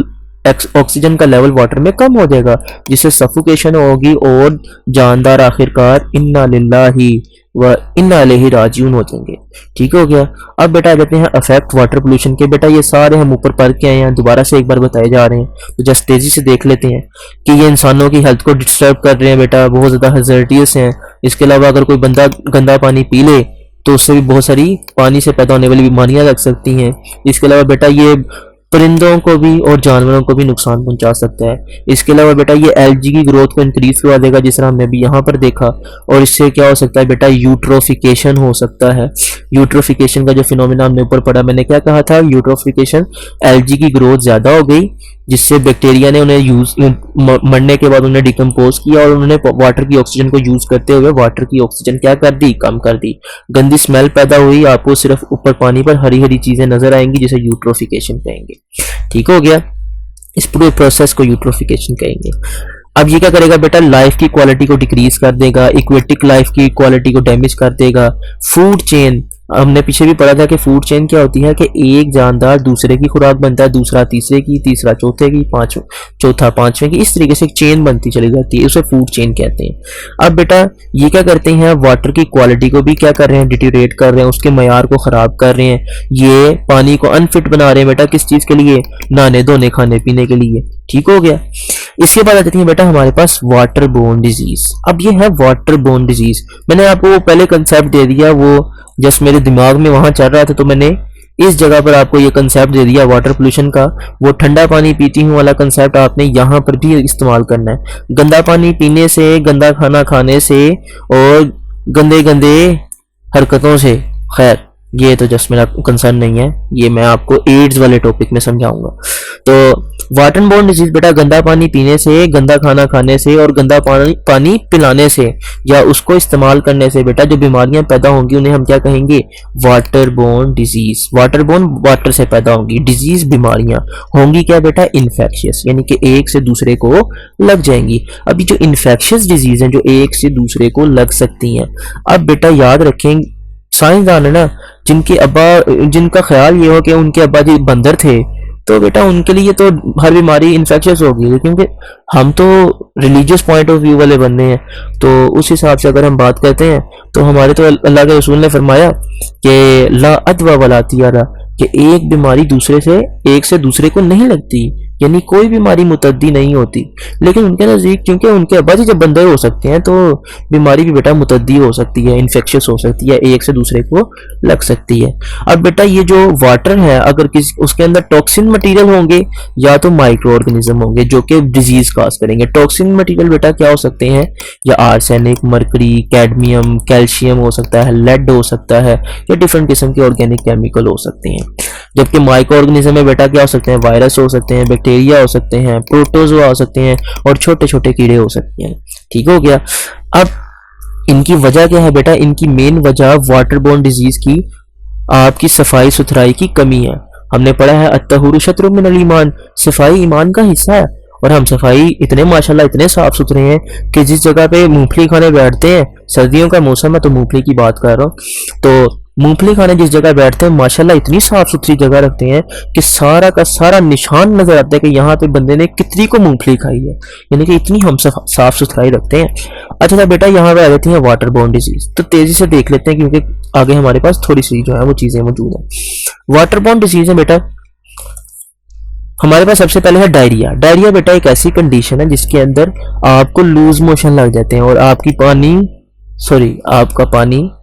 ऑक्सीजन का लेवल वाटर में कम हो जाएगा, जिससे सफोकेशन होगी और जानदार आखिरकार इन्ना लिल्लाही व इन्ना इलैहि राजिऊन हो जाएंगे। ठीक हो गया। अब बेटा आ जाते हैं अफेक्ट वाटर पोल्यूशन के। बेटा ये सारे हम ऊपर पढ़ के आए हैं, दोबारा से एक बार बताए जा रहे हैं, तो जस्ट तेजी से देख लेते हैं कि ये इंसानों की हेल्थ को डिस्टर्ब कर रहे हैं बेटा, बहुत ज्यादा हज़ार्डियस हैं। इसके अलावा अगर कोई बंदा गंदा पानी पी ले तो उससे भी बहुत सारी पानी से पैदा होने वाली बीमारियां लग सकती हैं। इसके अलावा बेटा ये परिंदों को भी और जानवरों को भी नुकसान पहुंचा सकता है। इसके अलावा बेटा ये एल्गी की ग्रोथ को इंक्रीज करवा देगा, जिस तरह हमने भी यहाँ पर देखा, और इससे क्या हो सकता है बेटा, यूट्रोफिकेशन हो सकता है। यूट्रोफिकेशन का जो फिनोमिना हमने ऊपर पढ़ा, मैंने क्या कहा था, यूट्रोफिकेशन, एल्गी की ग्रोथ ज्यादा हो गई जिससे बैक्टीरिया ने उन्हें यूज मरने के बाद उन्हें डिकम्पोज किया और उन्होंने वाटर की ऑक्सीजन को यूज करते हुए वाटर की ऑक्सीजन क्या कर दी, कम कर दी। गंदी स्मेल पैदा हुई, आपको सिर्फ ऊपर पानी पर हरी हरी चीजें नजर आएंगी, जिसे यूट्रोफिकेशन कहेंगे। ठीक हो गया। इस पूरे प्रोसेस को यूट्रोफिकेशन कहेंगे। अब ये क्या करेगा बेटा, लाइफ की क्वालिटी को डिक्रीज कर देगा, इक्वेटिक लाइफ की क्वालिटी को डैमेज कर देगा। फूड चेन, हमने पीछे भी पढ़ा था कि फूड चेन क्या होती है कि एक जानदार दूसरे की खुराक बनता है, दूसरा तीसरे की, तीसरा चौथे की, चौथा पांचवें की, इस तरीके से एक चेन बनती चली जाती है, उसे फूड चेन कहते हैं। अब बेटा ये क्या करते हैं, वाटर की क्वालिटी को भी क्या कर रहे हैं, डिटीरिएट कर रहे हैं, उसके मयार को खराब कर रहे हैं। ये पानी को अनफिट बना रहे हैं बेटा, किस चीज के लिए, नहाने धोने खाने पीने के लिए। ठीक हो गया। इसके बाद आ जाती है बेटा हमारे पास वाटर बोर्न डिजीज। अब ये है वाटर बोर्न डिजीज, मैंने आपको पहले कंसेप्ट दे दिया, वो जस्ट मेरे दिमाग में वहां चल रहा था तो मैंने इस जगह पर आपको ये कंसेप्ट दे दिया वाटर पोल्यूशन का। वो ठंडा पानी पीती हूँ वाला कंसेप्ट आपने यहाँ पर भी इस्तेमाल करना है। गंदा पानी पीने से, गंदा खाना खाने से और गंदे गंदे हरकतों से, खैर ये तो जस्ट मेरा कंसर्न नहीं है, ये मैं आपको एड्स वाले टॉपिक में समझाऊंगा। तो वाटर बोर्न डिजीज बेटा गंदा पानी पीने से, गंदा खाना खाने से और गंदा पानी पिलाने से या उसको इस्तेमाल करने से बेटा जो बीमारियां पैदा होंगी उन्हें हम क्या कहेंगे, water borne disease. Water borne water से पैदा होंगी, डिजीज बीमारियां होंगी क्या बेटा, इन्फेक्शियस, यानी कि एक से दूसरे को लग जाएंगी। अभी जो इन्फेक्शियस डिजीज हैं जो एक से दूसरे को लग सकती हैं, अब बेटा याद रखें साइंसदान है ना, जिनका ख्याल ये हो कि उनके अब्बा जी बंदर थे, तो बेटा उनके लिए तो हर बीमारी इन्फेक्शियस होगी, क्योंकि हम तो रिलीजियस पॉइंट ऑफ व्यू वाले बंदे हैं। तो उस हिसाब से अगर हम बात करते हैं तो हमारे तो अल्लाह के रसूल ने फरमाया कि ला अदवा वला तियारा, कि एक बीमारी एक से दूसरे को नहीं लगती, यानी कोई बीमारी मुतद्दी नहीं होती। लेकिन उनके नजदीक क्योंकि उनके अब्बा जी जब बंदर हो सकते हैं तो बीमारी भी बेटा मुतद्दी हो सकती है, इन्फेक्शियस हो सकती है, एक से दूसरे को लग सकती है। अब बेटा ये जो वाटर है अगर उसके अंदर टॉक्सिन मटेरियल होंगे या तो माइक्रो ऑर्गेनिज्म होंगे जो कि डिजीज काज करेंगे। टॉक्सिन मटेरियल बेटा क्या हो सकते हैं, या आर्सेनिक, मरकरी, कैडमियम, कैल्शियम हो सकता है, लेड हो सकता है, या डिफरेंट किस्म के ऑर्गेनिक केमिकल हो सकते हैं। जबकि माइक्रो ऑर्गेनिज्म में बेटा क्या हो सकते हैं, वायरस हो सकते हैं, बैक्टीरिया हो सकते हैं, प्रोटोजोआ हो सकते हैं और छोटे छोटे कीड़े हो सकते हैं। ठीक हो गया। अब इनकी वजह क्या है बेटा, इनकी मेन वजह वाटर बोर्न डिजीज की आपकी सफाई सुथराई की कमी है। हमने पढ़ा है अत्तहुरु शत्रुम मिनल ईमान, सफाई ईमान का हिस्सा है, और हम सफाई इतने माशाल्लाह इतने साफ सुथरे हैं कि जिस जगह पे मूंगफली खाने बैठते हैं, सर्दियों का मौसम है तो मूंगफली की बात कर रहा हूँ, तो मूंगफली खाने जिस जगह बैठते हैं माशाल्लाह इतनी साफ सुथरी जगह रखते हैं कि सारा का सारा निशान नजर आता है कि यहाँ पे बंदे ने कितनी को मूंगफली खाई है, यानी कि इतनी हम साफ सुथराई रखते हैं। अच्छा था बेटा, यहाँ पे आ जाती है वाटर बोर्न डिजीज, तो तेजी से देख लेते हैं क्योंकि आगे हमारे पास थोड़ी सी जो है वो चीजें मौजूद है। वाटर बोर्न डिजीज है बेटा, हमारे पास सबसे पहले है डायरिया। डायरिया बेटा एक ऐसी कंडीशन है जिसके अंदर आपको लूज मोशन लग जाते हैं और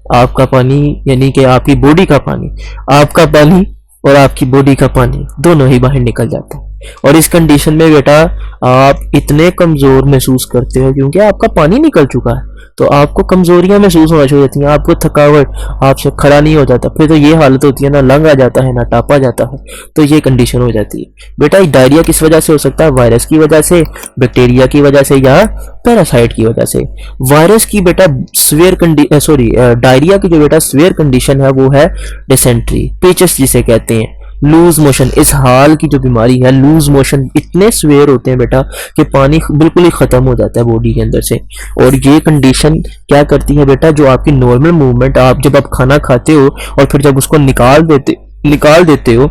आपका पानी यानी कि आपकी बॉडी का पानी, आपका पानी और आपकी बॉडी का पानी दोनों ही बाहर निकल जाता है। और इस कंडीशन में बेटा आप इतने कमजोर महसूस करते हो क्योंकि आपका पानी निकल चुका है, तो आपको कमजोरियां महसूस होना शुरू हो जाती हैं, आपको थकावट, आपसे खड़ा नहीं हो जाता, फिर तो ये हालत होती है ना लंग आ जाता है ना टापा जाता है, तो ये कंडीशन हो जाती है। बेटा डायरिया किस वजह से हो सकता है? वायरस की वजह से, बैक्टीरिया की वजह से या पैरासाइट की वजह से। वायरस की बेटा डायरिया की जो बेटा सीवियर कंडीशन है वो है डिसेंट्री, पेचिस जिसे कहते हैं, लूज मोशन। इस हाल की जो बीमारी है लूज मोशन इतने सीवियर होते हैं बेटा कि पानी बिल्कुल ही खत्म हो जाता है बॉडी के अंदर से। और ये कंडीशन क्या करती है बेटा, जो आपकी नॉर्मल मूवमेंट, आप जब आप खाना खाते हो और फिर जब उसको निकाल देते हो,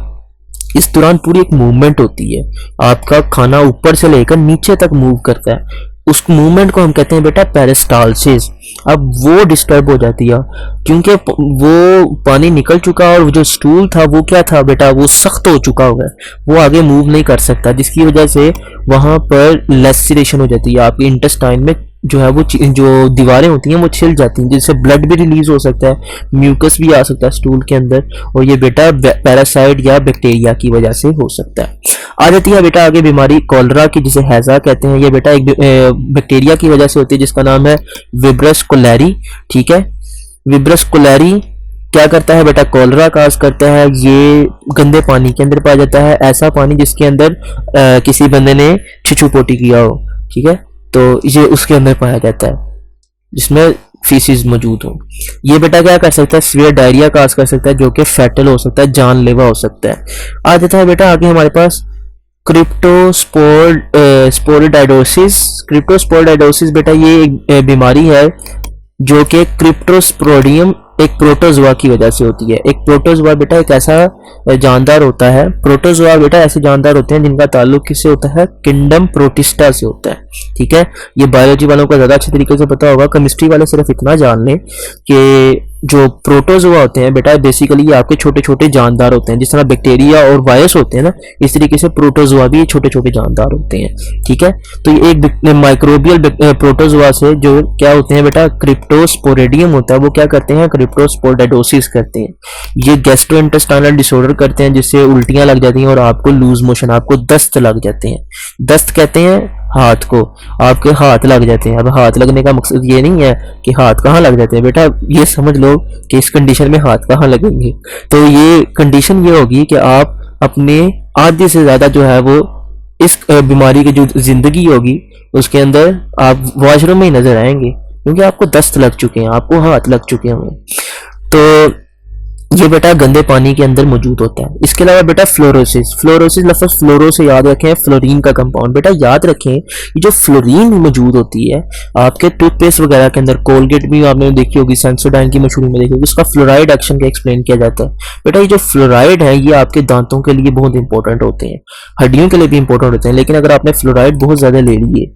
इस दौरान पूरी एक मूवमेंट होती है, आपका खाना ऊपर से लेकर नीचे तक मूव करता है, उस मूवमेंट को हम कहते हैं बेटा पेरिस्टालसिस। अब वो डिस्टर्ब हो जाती है क्योंकि वो पानी निकल चुका और जो स्टूल था वो क्या था बेटा, वो सख्त हो चुका हुआ है, वो आगे मूव नहीं कर सकता, जिसकी वजह से वहां पर लेसिरेशन हो जाती है, आपके इंटेस्टाइन में जो है वो जो दीवारें होती हैं वो छिल जाती हैं, जिससे ब्लड भी रिलीज हो सकता है, म्यूकस भी आ सकता है स्टूल के अंदर, और ये बेटा पैरासाइट या बैक्टीरिया की वजह से हो सकता है। आ जाती है बेटा आगे बीमारी कॉलरा की, जिसे हैजा कहते हैं। ये बेटा एक बैक्टीरिया की वजह से होती है जिसका नाम है विब्रस कोलेरी। ठीक है, विब्रस कोलेरी क्या करता है बेटा, कॉलरा काज करता है। ये गंदे पानी के अंदर पाया जाता है, ऐसा पानी जिसके अंदर किसी बंदे ने छिछू पोटी किया हो, ठीक है, तो ये उसके अंदर पाया जाता है जिसमें फीसिस मौजूद हो। ये बेटा क्या कर सकता है, सीवियर डायरिया काज कर सकता है जो कि फैटल हो सकता है, जानलेवा हो सकता है। आ जाता है बेटा आगे हमारे पास क्रिप्टोस्पोरिडाइडोसिस। क्रिप्टोस्पोरिडाइडोसिस बेटा ये एक बीमारी है जो कि क्रिप्टोस्पोरिडियम एक प्रोटोजोआ की वजह से होती है। एक प्रोटोजोआ बेटा एक ऐसा जानदार होता है, प्रोटोजोआ बेटा ऐसे जानदार होते हैं जिनका ताल्लुक किससे होता है, किंगडम प्रोटिस्टा से होता है। ठीक है, ये बायोलॉजी वालों को ज्यादा अच्छे तरीके से पता होगा, केमिस्ट्री वाले सिर्फ इतना जान लें कि जो प्रोटोजोआ होते हैं बेटा बेसिकली आपके छोटे छोटे जानदार होते हैं, जिस तरह बैक्टीरिया और वायरस होते हैं ना, इस तरीके से प्रोटोजोआ भी छोटे छोटे जानदार होते हैं। ठीक है, तो ये एक माइक्रोबियल प्रोटोजोआ से जो क्या होते हैं बेटा, क्रिप्टोस्पोरिडियम होता है, वो क्या करते हैं, क्रिप्टोस्पोरिडाइडोसिस करते हैं। ये गैस्ट्रोइंटेस्टाइनल डिसऑर्डर करते हैं जिससे उल्टियां लग जाती हैं और आपको लूज मोशन, आपको दस्त लग जाते हैं। दस्त कहते हैं हाथ को, आपके हाथ लग जाते हैं। अब हाथ लगने का मकसद ये नहीं है कि हाथ कहाँ लग जाते हैं बेटा, ये समझ लो कि इस कंडीशन में हाथ कहाँ लगेंगे। तो ये कंडीशन ये होगी कि आप अपने आधे से ज्यादा जो है वो इस बीमारी की जो जिंदगी होगी उसके अंदर आप वॉशरूम में ही नजर आएंगे क्योंकि आपको दस्त लग चुके हैं, आपको हाथ लग चुके हैं। तो ये बेटा गंदे पानी के अंदर मौजूद होता है। इसके अलावा बेटा फ्लोरोसिस, फ्लोरोसिस लफ्ज फ्लोरो से याद रखें, फ्लोरीन का कंपाउंड। बेटा याद रखें ये जो फ्लोरीन मौजूद होती है आपके टूथपेस्ट वगैरह के अंदर, कोलगेट भी आपने देखी होगी, सेंसोडाइन की मशहूरी में देखी होगी, उसका फ्लोराइड एक्शन का एक्सप्लेन किया जाता है। बेटा ये जो फ्लोराइड है ये आपके दांतों के लिए बहुत इंपॉर्टेंट होते हैं, हड्डियों के लिए भी इंपॉर्टेंट होते हैं, लेकिन अगर आपने फ्लोराइड बहुत ज्यादा ले लिए,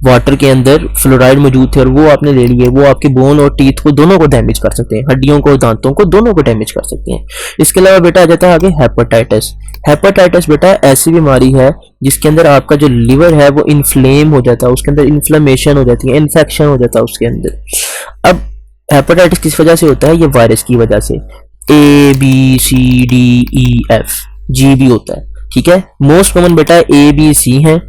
वाटर के अंदर फ्लोराइड मौजूद थे और वो आपने ले लिए, वो आपके बोन और टीथ को दोनों को डैमेज कर सकते हैं, हड्डियों को दांतों को दोनों को डैमेज कर सकते हैं। इसके अलावा बेटा आ जाता है आगे हेपेटाइटिस। हेपेटाइटिस बेटा ऐसी बीमारी है जिसके अंदर आपका जो लिवर है वो इन्फ्लेम हो जाता है, उसके अंदर इन्फ्लेमेशन हो जाती है, इन्फेक्शन हो जाता है उसके अंदर। अब हेपेटाइटिस किस वजह से होता है, ये वायरस की वजह से। ABCDEFG भी होता है। ठीक है, मोस्ट कॉमन बेटा ABC है,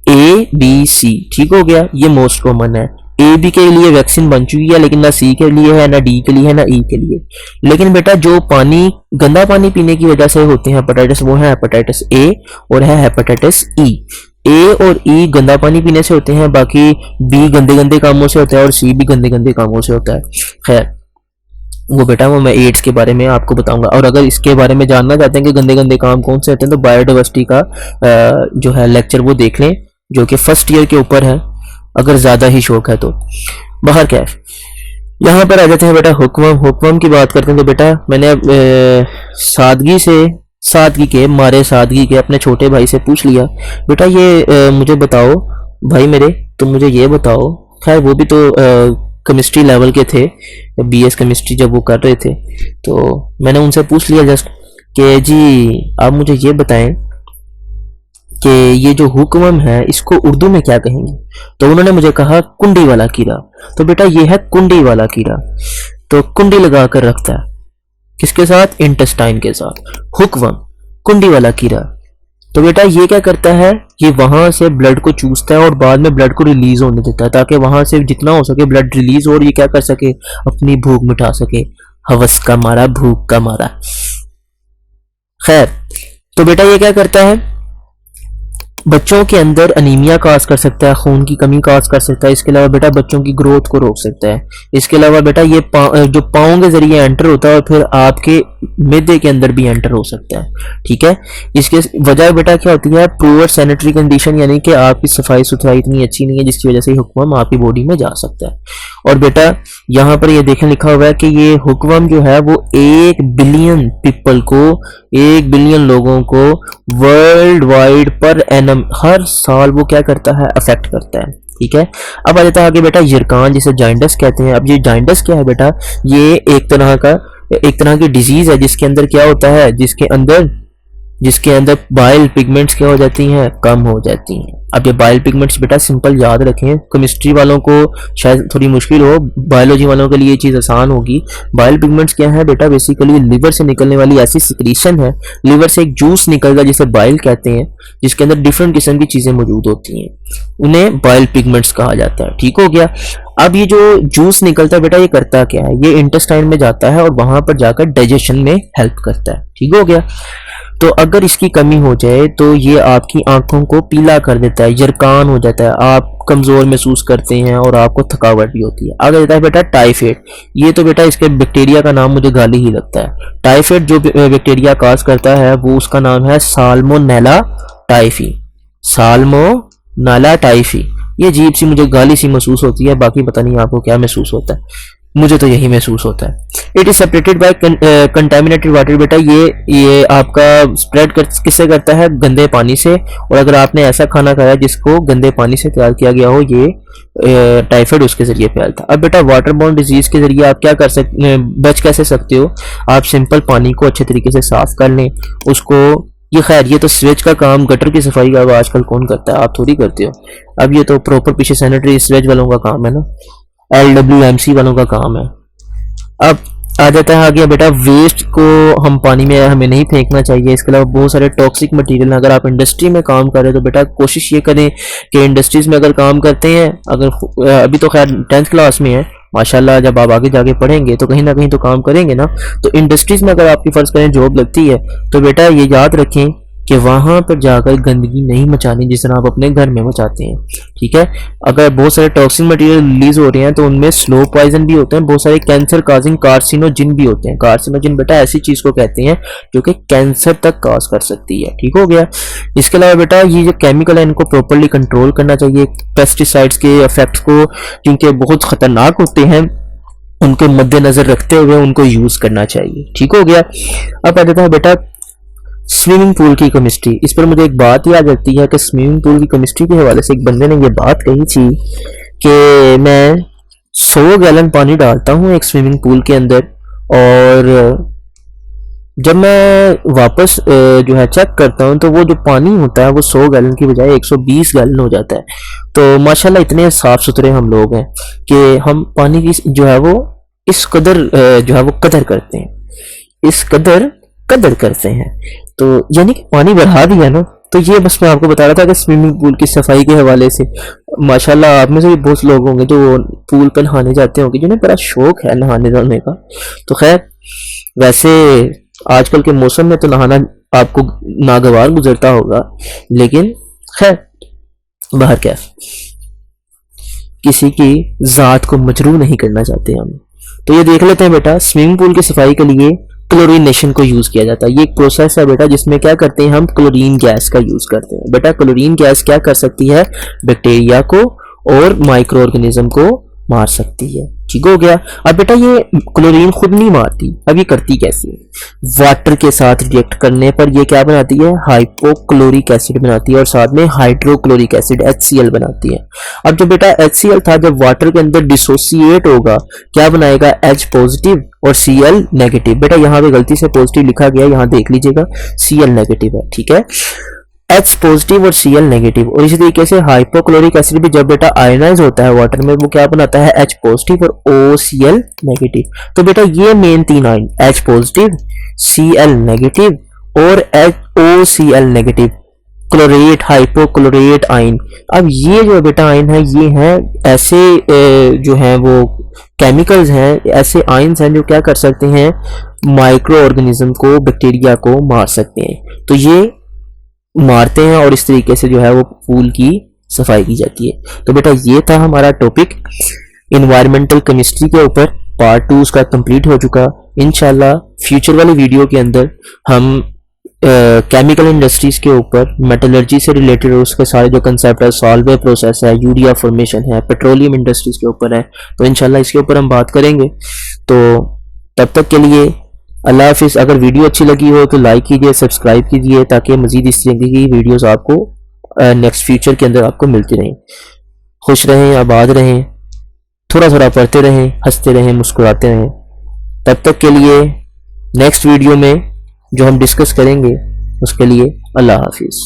ABC ठीक हो गया, ये मोस्ट कॉमन है। ए बी के लिए वैक्सीन बन चुकी है लेकिन ना सी के लिए है, ना डी के लिए है, ना ई के लिए। लेकिन बेटा जो पानी गंदा पानी पीने की वजह से होते हैं हेपेटाइटिस, वो है हेपेटाइटिस ए और है हेपेटाइटिस ई। ए और ई गंदा पानी पीने से होते हैं, बाकी बी गंदे गंदे कामों से होता है और सी भी गंदे गंदे कामों से होता है। खैर वो बेटा वो मैं एड्स के बारे में आपको बताऊंगा, और अगर इसके बारे में जानना चाहते हैं कि गंदे गंदे काम कौन से होते हैं तो बायोडाइवर्सिटी का जो है लेक्चर वो देख लें जो कि फर्स्ट ईयर के ऊपर है, अगर ज्यादा ही शौक है तो। बाहर क्या है, यहाँ पर आ जाते हैं बेटा हुक्मम। हुक्मम की बात करते हैं तो बेटा मैंने सादगी के मारे सादगी के अपने छोटे भाई से पूछ लिया, बेटा ये मुझे बताओ भाई मेरे, तुम मुझे ये बताओ। खैर वो भी तो केमिस्ट्री लेवल के थे, बीएस केमिस्ट्री जब वो कर रहे थे, तो मैंने उनसे पूछ लिया जस्ट कि जी आप मुझे ये बताएं कि ये जो हुक्मम है इसको उर्दू में क्या कहेंगे। तो उन्होंने मुझे कहा कुंडी वाला कीड़ा। तो बेटा ये है कुंडी वाला कीड़ा, तो कुंडी लगा कर रखता है किसके साथ, इंटेस्टाइन के साथ। हुक्मम कुंडी वाला कीड़ा। तो बेटा ये क्या करता है, ये वहां से ब्लड को चूसता है और बाद में ब्लड को रिलीज होने देता है ताकि वहां से जितना हो सके ब्लड रिलीज हो और ये क्या कर सके, अपनी भूख मिटा सके, हवस का मारा, भूख का मारा। खैर तो बेटा ये क्या करता है, बच्चों के अंदर अनीमिया काज कर सकता है, खून की कमी काज कर सकता है। इसके अलावा बेटा बच्चों की ग्रोथ को रोक सकता है। इसके अलावा बेटा ये जो पाँव के जरिए एंटर होता है और फिर आपके मैदे के अंदर भी एंटर हो सकता है। ठीक है, इसके वजह बेटा क्या होती है, पुअर सैनिटरी कंडीशन, यानी कि आपकी सफाई सुथराई इतनी अच्छी नहीं है जिसकी वजह से हुक्मम आपकी बॉडी में जा सकता है। और बेटा यहाँ पर ये देखें लिखा हुआ है कि ये हुक्मम जो है वो 1 बिलियन पीपल को, 1 बिलियन लोगों को वर्ल्ड वाइड पर एनम हर साल वो क्या करता है, अफेक्ट करता है। ठीक है, अब आ जाता है आगे बेटा यिरकान, जिसे जाइंडस कहते हैं। अब ये जाइंडस क्या है बेटा, ये एक तरह की डिजीज है जिसके अंदर क्या होता है, जिसके अंदर बाइल पिगमेंट्स क्या हो जाती हैं, कम हो जाती हैं। अब ये बाइल पिगमेंट्स बेटा सिंपल याद रखें, केमिस्ट्री वालों को शायद थोड़ी मुश्किल हो, बायोलॉजी वालों के लिए ये चीज़ आसान होगी। बाइल पिगमेंट्स क्या है बेटा, बेसिकली लिवर से निकलने वाली ऐसी सिक्रीशन है, लिवर से एक जूस निकलता है जिसे बाइल कहते हैं, जिसके अंदर डिफरेंट किस्म की चीज़ें मौजूद होती हैं, उन्हें बाइल पिगमेंट्स कहा जाता है। ठीक हो गया। अब ये जो जूस निकलता है बेटा ये करता क्या है, ये इंटेस्टाइन में जाता है और वहां पर जाकर डाइजेशन में हेल्प करता है। ठीक हो गया। तो अगर इसकी कमी हो जाए तो ये आपकी आंखों को पीला कर देता है, यरकान हो जाता है, आप कमजोर महसूस करते हैं और आपको थकावट भी होती है। आगे जाता है बेटा टाइफाइड। ये तो बेटा इसके बैक्टीरिया का नाम मुझे गाली ही लगता है। टाइफाइड जो बैक्टीरिया काज करता है वो उसका नाम है साल्मोनेला टाइफी। साल्मोनेला टाइफी, ये अजीब सी मुझे गाली सी महसूस होती है, बाकी पता नहीं आपको क्या महसूस होता है, मुझे तो यही महसूस होता है। It is separated by contaminated water. बेटा ये आपका स्प्रेड किससे करता है, गंदे पानी से। और अगर आपने ऐसा खाना खाया जिसको गंदे पानी से तैयार किया गया हो, ये टाइफाइड उसके जरिए फैलता। अब बेटा वाटर बोर्न डिजीज के जरिए आप क्या कर सकते, बच कैसे सकते हो, आप सिंपल पानी को अच्छे तरीके से साफ कर लें उसको। ये खैर ये तो स्वेज का काम, गटर की सफाई का आजकल कौन करता है, आप थोड़ी करते हो। अब ये तो प्रॉपर पीछे सैनिटरी स्वेज वालों का काम है ना, LWMC वालों का काम है। अब आ जाता है आगे बेटा वेस्ट को हम पानी में हमें नहीं फेंकना चाहिए। इसके अलावा बहुत सारे टॉक्सिक मटेरियल, अगर आप इंडस्ट्री में काम कर रहे हो तो बेटा कोशिश ये करें कि इंडस्ट्रीज में अगर काम करते हैं, अगर अभी तो खैर 10th क्लास में है माशाल्लाह, जब आप आगे जाके पढ़ेंगे तो कहीं ना कहीं तो काम करेंगे ना, तो इंडस्ट्रीज में अगर आपकी फर्ज करें जॉब लगती है तो बेटा ये याद रखें कि वहां पर जाकर गंदगी नहीं मचानी जिस तरह आप अपने घर में मचाते हैं। ठीक है, अगर बहुत सारे टॉक्सिक मटेरियल रिलीज हो रहे हैं तो उनमें स्लो पॉइजन भी होते हैं, बहुत सारे कैंसर काजिंग कार्सिनोजिन भी होते हैं। कार्सिनोजिन बेटा ऐसी चीज को कहते हैं जो कि कैंसर तक काज कर सकती है। ठीक हो गया। इसके अलावा बेटा ये जो केमिकल है इनको प्रॉपरली कंट्रोल करना चाहिए। पेस्टिसाइड्स के इफेक्ट्स को, क्योंकि बहुत खतरनाक होते हैं, उनको मद्देनजर रखते हुए उनको यूज करना चाहिए। ठीक हो गया। अब आ जाता है बेटा स्विमिंग पूल की केमिस्ट्री। इस पर मुझे एक बात याद आती है कि स्विमिंग पूल की केमिस्ट्री के हवाले से एक बंदे ने ये बात कही थी कि मैं 100 गैलन पानी डालता हूँ एक स्विमिंग पूल के अंदर, और जब मैं वापस जो है चेक करता हूँ तो वो जो पानी होता है वो 100 गैलन की बजाय 120 गैलन हो जाता है। तो माशाल्लाह इतने साफ सुथरे हम लोग हैं कि हम पानी की जो है वो इस कदर जो है वो कदर करते हैं, इस कदर करते हैं। तो यानी कि पानी बढ़ा दिया ना। तो ये बस मैं आपको बता रहा था कि स्विमिंग पूल की सफाई के हवाले से माशाल्लाह आप में से भी बहुत लोग होंगे जो पूल पर नहाने जाते होंगे, जिन्हें बड़ा शौक है नहाने धोने का। तो खैर वैसे आजकल के मौसम में तो नहाना आपको नागवार गुजरता होगा, लेकिन खैर बाहर क्या, किसी की जात को मजरूह नहीं करना चाहते हम। तो ये देख लेते हैं बेटा, स्विमिंग पूल की सफाई के लिए क्लोरीनेशन को यूज किया जाता है। ये एक प्रोसेस है बेटा जिसमें क्या करते हैं हम, क्लोरीन गैस का यूज करते हैं। बेटा क्लोरीन गैस क्या कर सकती है, बैक्टीरिया को और माइक्रो ऑर्गेनिज्म को मार सकती है। ठीक हो गया। अब बेटा ये क्लोरीन खुद नहीं मारती, अब ये करती कैसे? वाटर के साथ रिएक्ट करने पर ये क्या बनाती है? हाइपोक्लोरिक एसिड बनाती है और साथ में हाइड्रोक्लोरिक एसिड HCl बनाती है। अब जो बेटा HCl था जब वाटर के अंदर डिसोसिएट होगा क्या बनाएगा? H पॉजिटिव और Cl नेगेटिव। बेटा यहाँ पे गलती से पॉजिटिव लिखा गया, यहाँ देख लीजिएगा Cl नेगेटिव है। ठीक है, H पॉजिटिव और Cl नेगेटिव। और इसी तरीके से हाइपोक्लोरिक एसिड भी जब बेटा आयनाइज होता है वाटर में वो क्या बनाता है? H पॉजिटिव और OCl नेगेटिव। तो बेटा ये मेन तीन ion H positive, Cl negative और OCl नेगेटिव, क्लोरेट हाइपोक्लोरेट आयन। अब ये जो बेटा आयन है ये हैं ऐसे जो हैं वो केमिकल्स हैं, ऐसे आयन्स हैं जो क्या कर सकते हैं? माइक्रो ऑर्गेनिज्म को, बैक्टीरिया को मार सकते हैं। तो ये मारते हैं और इस तरीके से जो है वो पूल की सफाई की जाती है। तो बेटा ये था हमारा टॉपिक इन्वायरमेंटल केमिस्ट्री के ऊपर। पार्ट 2 उसका कंप्लीट हो चुका। इंशाल्लाह फ्यूचर वाली वीडियो के अंदर हम केमिकल इंडस्ट्रीज के ऊपर, मेटलर्जी से रिलेटेड उसके सारे जो कंसेप्ट है, सॉल्वे प्रोसेस है, यूरिया फॉर्मेशन है, पेट्रोलियम इंडस्ट्रीज के ऊपर है, तो इंशाल्लाह इसके ऊपर हम बात करेंगे। तो तब तक के लिए अल्लाह हाफिज़। अगर वीडियो अच्छी लगी हो तो लाइक कीजिए, सब्सक्राइब कीजिए ताकि मज़ीद इस तरह की वीडियोस आपको नेक्स्ट फ्यूचर के अंदर आपको मिलती रहें। खुश रहें, आबाद रहें, थोड़ा थोड़ा पढ़ते रहें, हंसते रहें, मुस्कुराते रहें। तब तक के लिए नेक्स्ट वीडियो में जो हम डिस्कस करेंगे उसके लिए अल्लाह हाफिज़।